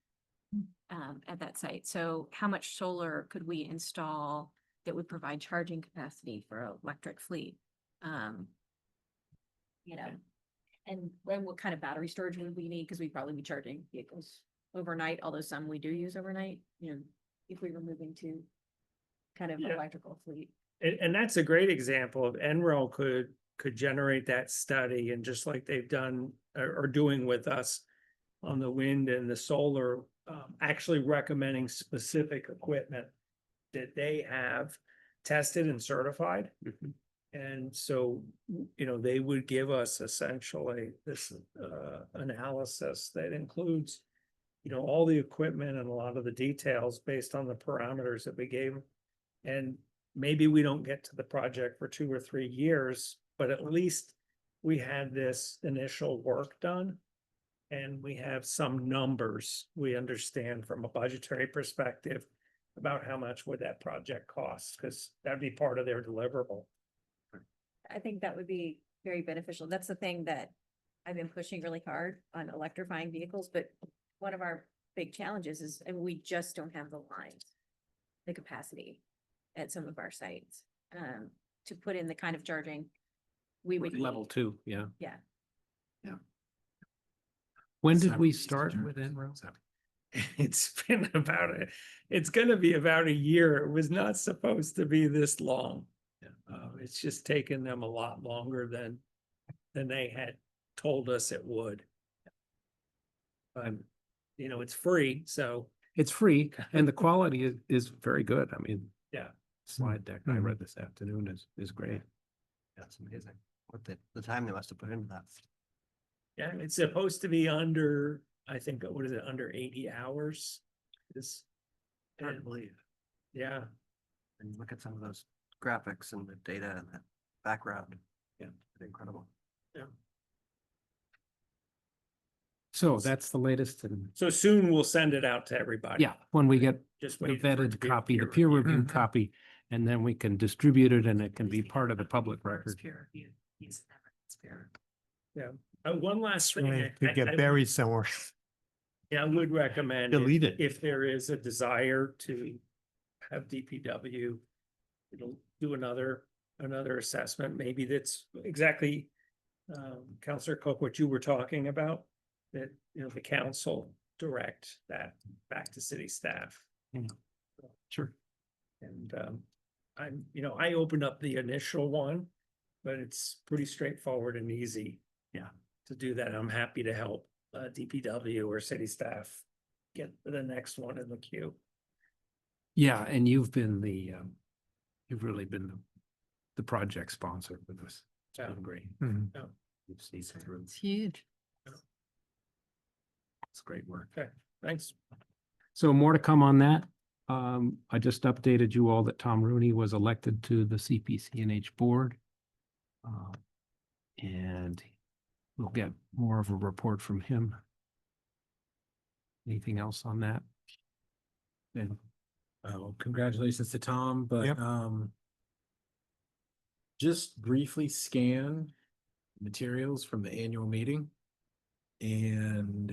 at that site. So how much solar could we install that would provide charging capacity for an electric fleet? You know, and what kind of battery storage would we need? Because we'd probably be charging vehicles overnight, although some we do use overnight, you know, if we were moving to kind of Yeah. electrical fleet. And that's a great example of NREL could generate that study, and just like they've done or are doing with us on the wind and the solar, actually recommending specific equipment that they have tested and certified. And so, you know, they would give us essentially this analysis that includes, you know, all the equipment and a lot of the details based on the parameters that we gave. And maybe we don't get to the project for 2 or 3 years, but at least we had this initial work done. And we have some numbers we understand from a budgetary perspective about how much would that project cost, because that'd be part of their deliverable. I think that would be very beneficial. That's the thing that I've been pushing really hard on electrifying vehicles, but one of our big challenges is, and we just don't have the lines, the capacity at some of our sites, to put in the kind of charging we would Level need. 2, yeah. Yeah. When did we start with NREL? It's been it's gonna be about a year. It was not supposed to be this long. It's just taken them a lot longer than they had told us it would. But, you know, it's free, so. It's free and the quality is very good. I mean, Yeah. slide deck I read this afternoon is great. That's amazing. What the time they must have put into that. Yeah, it's supposed to be under, I think, what is it, under 80 hours? Is. Hard to believe. Yeah, And you look at some of those graphics and the data and the background. Yeah. It's incredible. So that's the latest and so soon we'll send it out to everybody. yeah, when we get Just the wait for it to vetted be copy, the peer peer reviewed Mhm. copy, and then we can distribute it and it can be part of the public record. One last thing. Could get buried somewhere. Yeah, I would recommend. Delete it. If there is a desire to have DPW, do another assessment, maybe that's exactly, Counselor Cook, what you were talking about, that, you know, the council direct that back to city staff. Sure. And, I opened up the initial one, but it's pretty straightforward and easy. Yeah. To do that. I'm happy to help DPW or city staff get the next one in the queue. Yeah, and you've been you've really been the project sponsor with us. It's Yeah. been great. Mhm. We've seen it through. It's huge. It's great work. Okay, thanks. So more to come on that. I just updated you all that Tom Rooney was elected to the CPCNH board. And we'll get more of a report from him. Anything else on that? Then, Well, congratulations to Tom, but Yep. just briefly scan materials from the annual meeting. And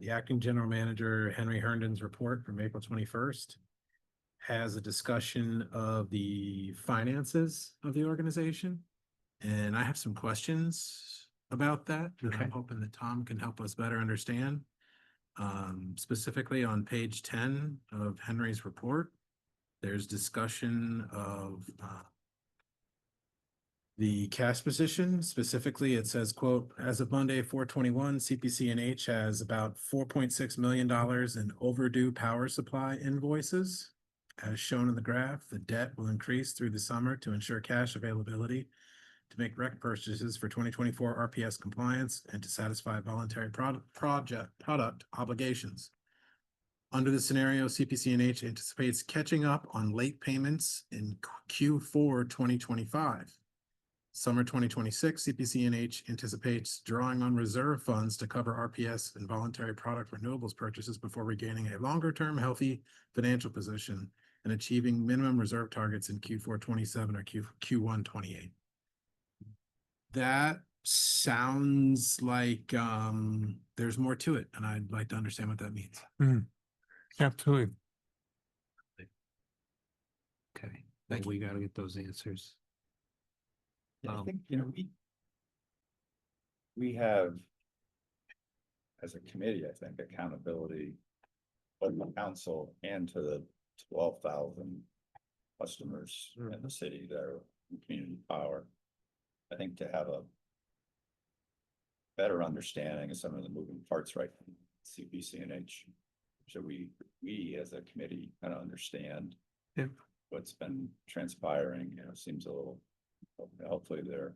the acting general manager, Henry Herndon's report from April 21st has a discussion of the finances of the organization. And I have some questions about that, and I'm Okay. hoping that Tom can help us better understand. Specifically on page 10 of Henry's report, there's discussion of the cash position. Specifically, it says, quote, as of Monday, 4/21, CPCNH has about $4.6 million in overdue power supply invoices. As shown in the graph, the debt will increase through the summer to ensure cash availability to make rec purchases for 2024 RPS compliance and to satisfy voluntary product obligations. Under the scenario, CPCNH anticipates catching up on late payments in Q4 2025. Summer 2026, CPCNH anticipates drawing on reserve funds to cover RPS and voluntary product renewables purchases before regaining a longer-term healthy financial position and achieving minimum reserve targets in Q4 27 or Q1 28. That sounds like there's more to it, and I'd like to understand what that means. Absolutely. okay, Thank we gotta get those answers. Yeah, I think, you know, we have, as a committee, I think, accountability both the council and to the 12,000 customers in the city that are in community power. I think to have a better understanding of some of the moving parts right from CPCNH. So we as a committee kind of understand Yep. what's been transpiring, you know, seems a little, hopefully they're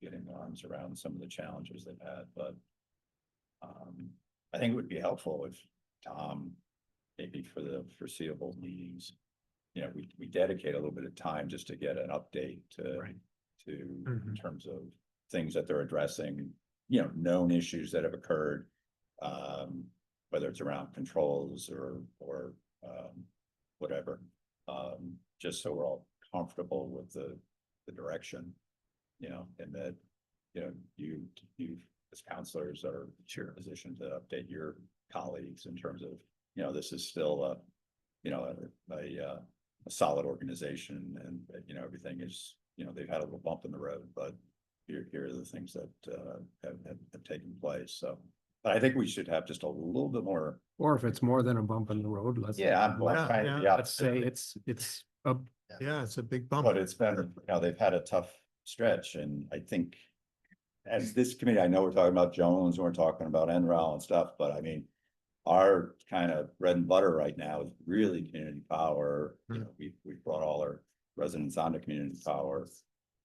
getting their arms around some of the challenges they've had, but I think it would be helpful if Tom, maybe for the foreseeable meetings, you know, we dedicate a little bit of time just to get an update to Right. in terms of things that they're addressing, you know, known issues that have occurred, whether it's around controls or whatever, just so we're all comfortable with the direction, you know, and that, you know, you as counselors are in a position to update your colleagues in terms of, you know, this is still a, you know, a solid organization, and you know, everything is, you know, they've had a little bump in the road, but here are the things that have taken place. So, but I think we should have just a little bit more. Or if it's more than a bump in the road, let's. Yeah, I'm trying to be Let's say it's a Yeah, it's a big bump. But it's been, you know, they've had a tough stretch, and I think as this committee, I know we're talking about Jones and we're talking about NREL and stuff, but I mean, our kind of bread and butter right now is really community power. You know, we've brought all our residents onto community power.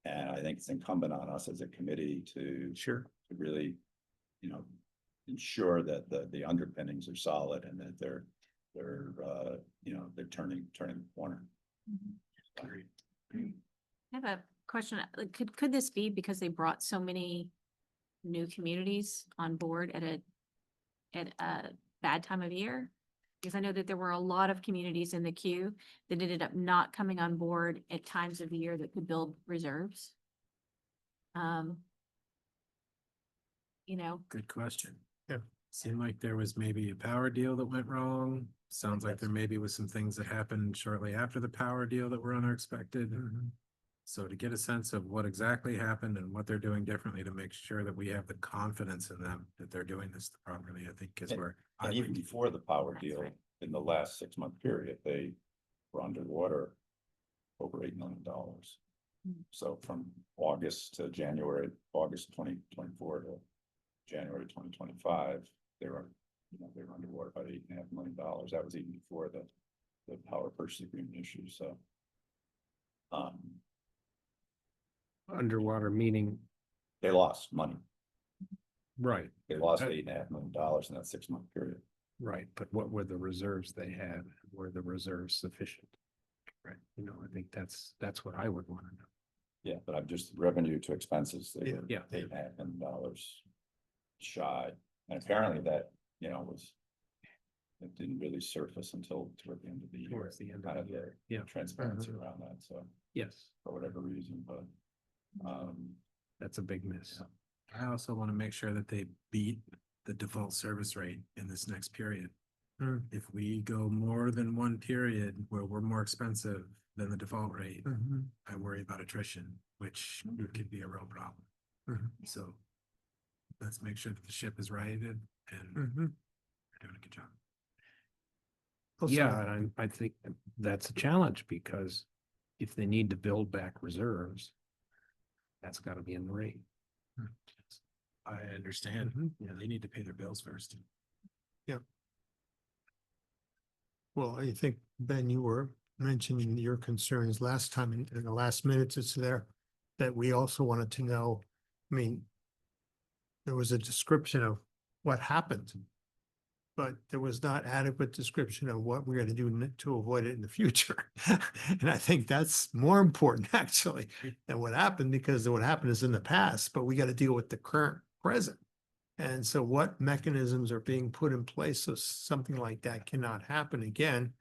And I think it's incumbent on us as a committee to really, you know, ensure that the underpinnings are solid and that they're you know, they're turning the corner. I have a question. Could this be because they brought so many new communities on board at a bad time of year? Because I know that there were a lot of communities in the queue that ended up not coming on board at times of the year that could build reserves. You know, Good question. Yeah. Seemed like there was maybe a power deal that went wrong. Sounds like there maybe was some things that happened shortly after the power deal that were unexpected. So to get a sense of what exactly happened and what they're doing differently to make sure that we have the confidence in them, that they're doing this properly, I think is where. And even before the power deal, in the last 6-month period, they were underwater over $8 million. So from August to January, August 2024 to January 2025, they were underwater about $8.5 million. That was even before the power purchase agreement issue. So underwater meaning, They lost money. right, They lost $8.5 million in that 6-month period. right, but what were the reserves they had? Were the reserves sufficient? Right, you know, I think that's what I would want to know. Yeah, but I'm just revenue to expenses. They Yeah. were Yeah. $8.5 million shy. And apparently that, was, it didn't really surface until toward the end of the year. Towards the end Kind of of the year, yeah. transparency around that, so Yes, for whatever reason, but, that's a big miss. I also want to make sure that they beat the default service rate in this next period. Mm. If we go more than one period where we're more expensive than the default rate, Mhm. I worry about attrition, which could be a real problem. Mhm. So let's make sure that the ship is righted and we're Mhm. doing a good job. Also- Yeah, and I think that's a challenge because if they need to build back reserves, that's gotta be in the rate. I understand. Mhm. Yeah, they need to pay their bills first. Well, I think, Ben, you were mentioning your concerns last time in the last minutes it's there, that we also wanted to know, I mean, there was a description of what happened, but there was not adequate description of what we're gonna do to avoid it in the future. And I think that's more important actually than what happened, because what happened is in the past, but we gotta deal with the current present. And so what mechanisms are being put in place so something like that cannot happen again?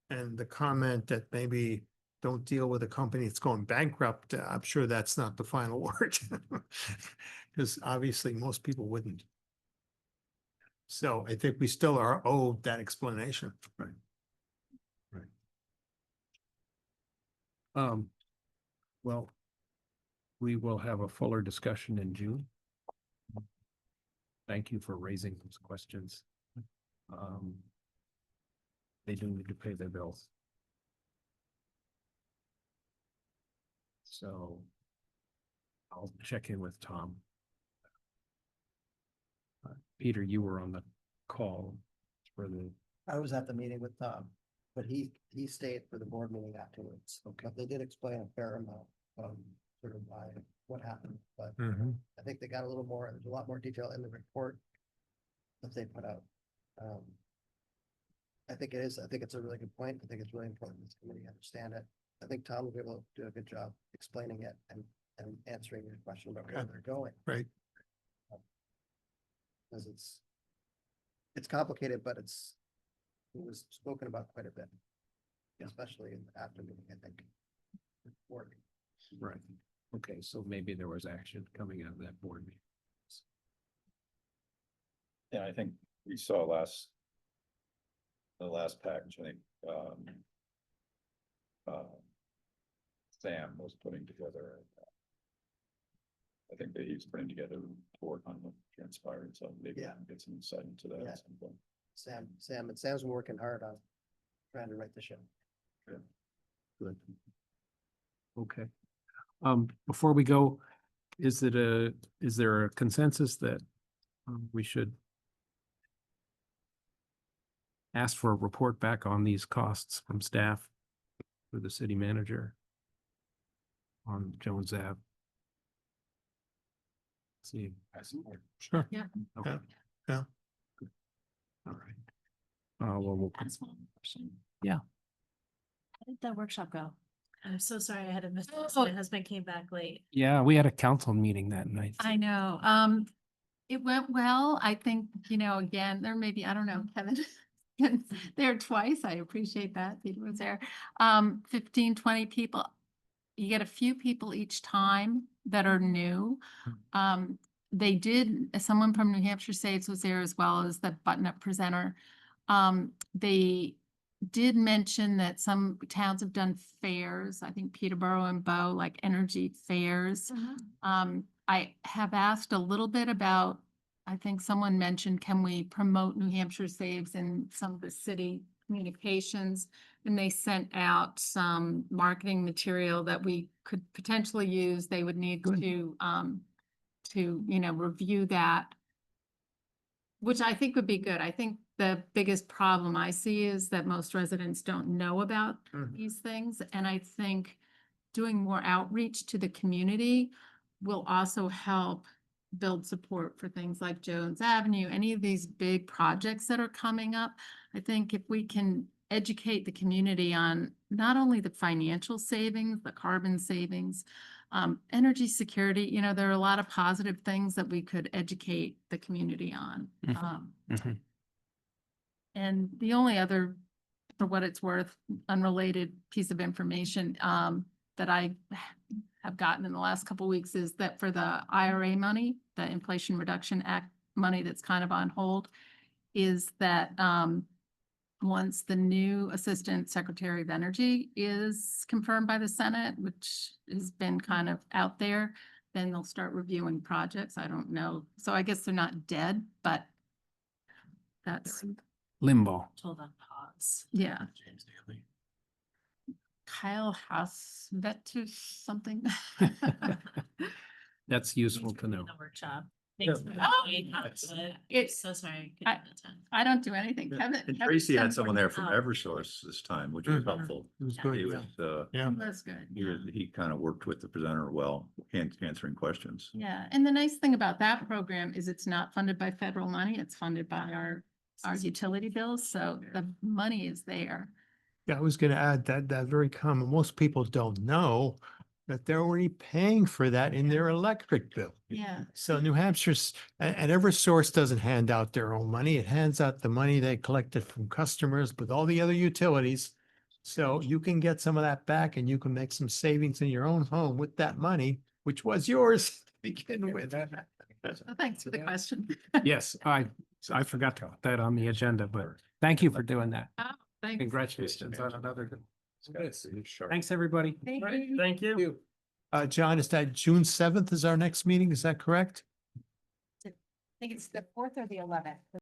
And the comment that maybe don't deal with a company that's going bankrupt, I'm sure that's not the final word. Because obviously most people wouldn't. So I think we still are owed that explanation. Right. Well, we will have a fuller discussion in June. Thank you for raising those questions. They do need to pay their bills. So I'll check in with Tom. Peter, you were on the call for the, I was at the meeting with Tom, but he stayed for the board meeting afterwards. Okay. But they did explain a fair amount, sort of why, what happened, but Mhm. I think they got a little more, there's a lot more detail in the report that they put out. I think it's a really good point. I think it's really important this committee understand it. I think Tom will be able to do a good job explaining it and answering your question about where Okay. they're going. Right. Because it's complicated, but it was spoken about quite a bit. Especially in the after meeting, I think. Work. right, okay, so maybe there was action coming out of that board meeting. Yeah, I think we saw the last package, I think, Sam was putting together. I think that he's putting together a report on what transpired, so maybe we Yeah. can get some insight into that Yeah. at some point. Sam's working hard on trying to write the ship. Good. Okay. Before we go, is there a consensus that we should ask for a report back on these costs from staff for the city manager on Jones Ave? See. Sure. Yeah. Okay. Yeah. Good. All right. Well, we'll. That's one question. Yeah. How did that workshop go? I'm so sorry I had to miss this. Oh. My husband came back late. Yeah, we had a council meeting that night. I know, it went well. I think, again, there may be, I don't know, Kevin. There twice. I appreciate that. Peter was there. 15, 20 people. You get a few people each time that are new. They did, someone from New Hampshire Saves was there as well as the button-up presenter. They did mention that some towns have done fairs. I think Peterborough and Bow, like energy fairs. I have asked a little bit about, I think someone mentioned, can we promote New Hampshire Saves in some of the city communications? And they sent out some marketing material that we could potentially use. They would need to review that, which I think would be good. I think the biggest problem I see is that most residents don't know about Mhm. these things. And I think doing more outreach to the community will also help build support for things like Jones Avenue, any of these big projects that are coming up. I think if we can educate the community on not only the financial savings, the carbon savings, energy security, you know, there are a lot of positive things that we could educate the community on. Mhm. And the only other, for what it's worth, unrelated piece of information that I have gotten in the last couple weeks is that for the IRA money, the Inflation Reduction Act money that's kind of on hold, is that once the new Assistant Secretary of Energy is confirmed by the Senate, which has been kind of out there, then they'll start reviewing projects. I don't know. So I guess they're not dead, but that's, Limbo. Told on pause. yeah. James Daly. Kyle Hausvetus something. That's useful to know. The workshop. Thanks for Oh, coming. it's- So sorry. I- I don't do anything. Kevin. And Kevin Tracy had sends someone there from Oh. Eversource this time, which was Mhm. helpful. It was Yeah. good, He yeah. was, Yeah. That's good. he kind of worked with the presenter well, answering questions. Yeah, and the nice thing about that program is it's not funded by federal money, it's funded by our utility bills, so the money is there. Yeah, I was gonna add that, that very common. Most people don't know that they're already paying for that in their electric bill. Yeah, So New Hampshire's, and Eversource doesn't hand out their own money. It hands out the money they collected from customers with all the other utilities. So you can get some of that back and you can make some savings in your own home with that money, which was yours to begin with. so thanks for the question. Yes, I forgot to put that on the agenda, but thank you for doing that. Thanks. Congratulations on another good. It's sharp. Thanks, everybody. Thank Right, you. thank you. John, is that June 7th is our next meeting? Is that correct? I think it's the 4th or the 11th.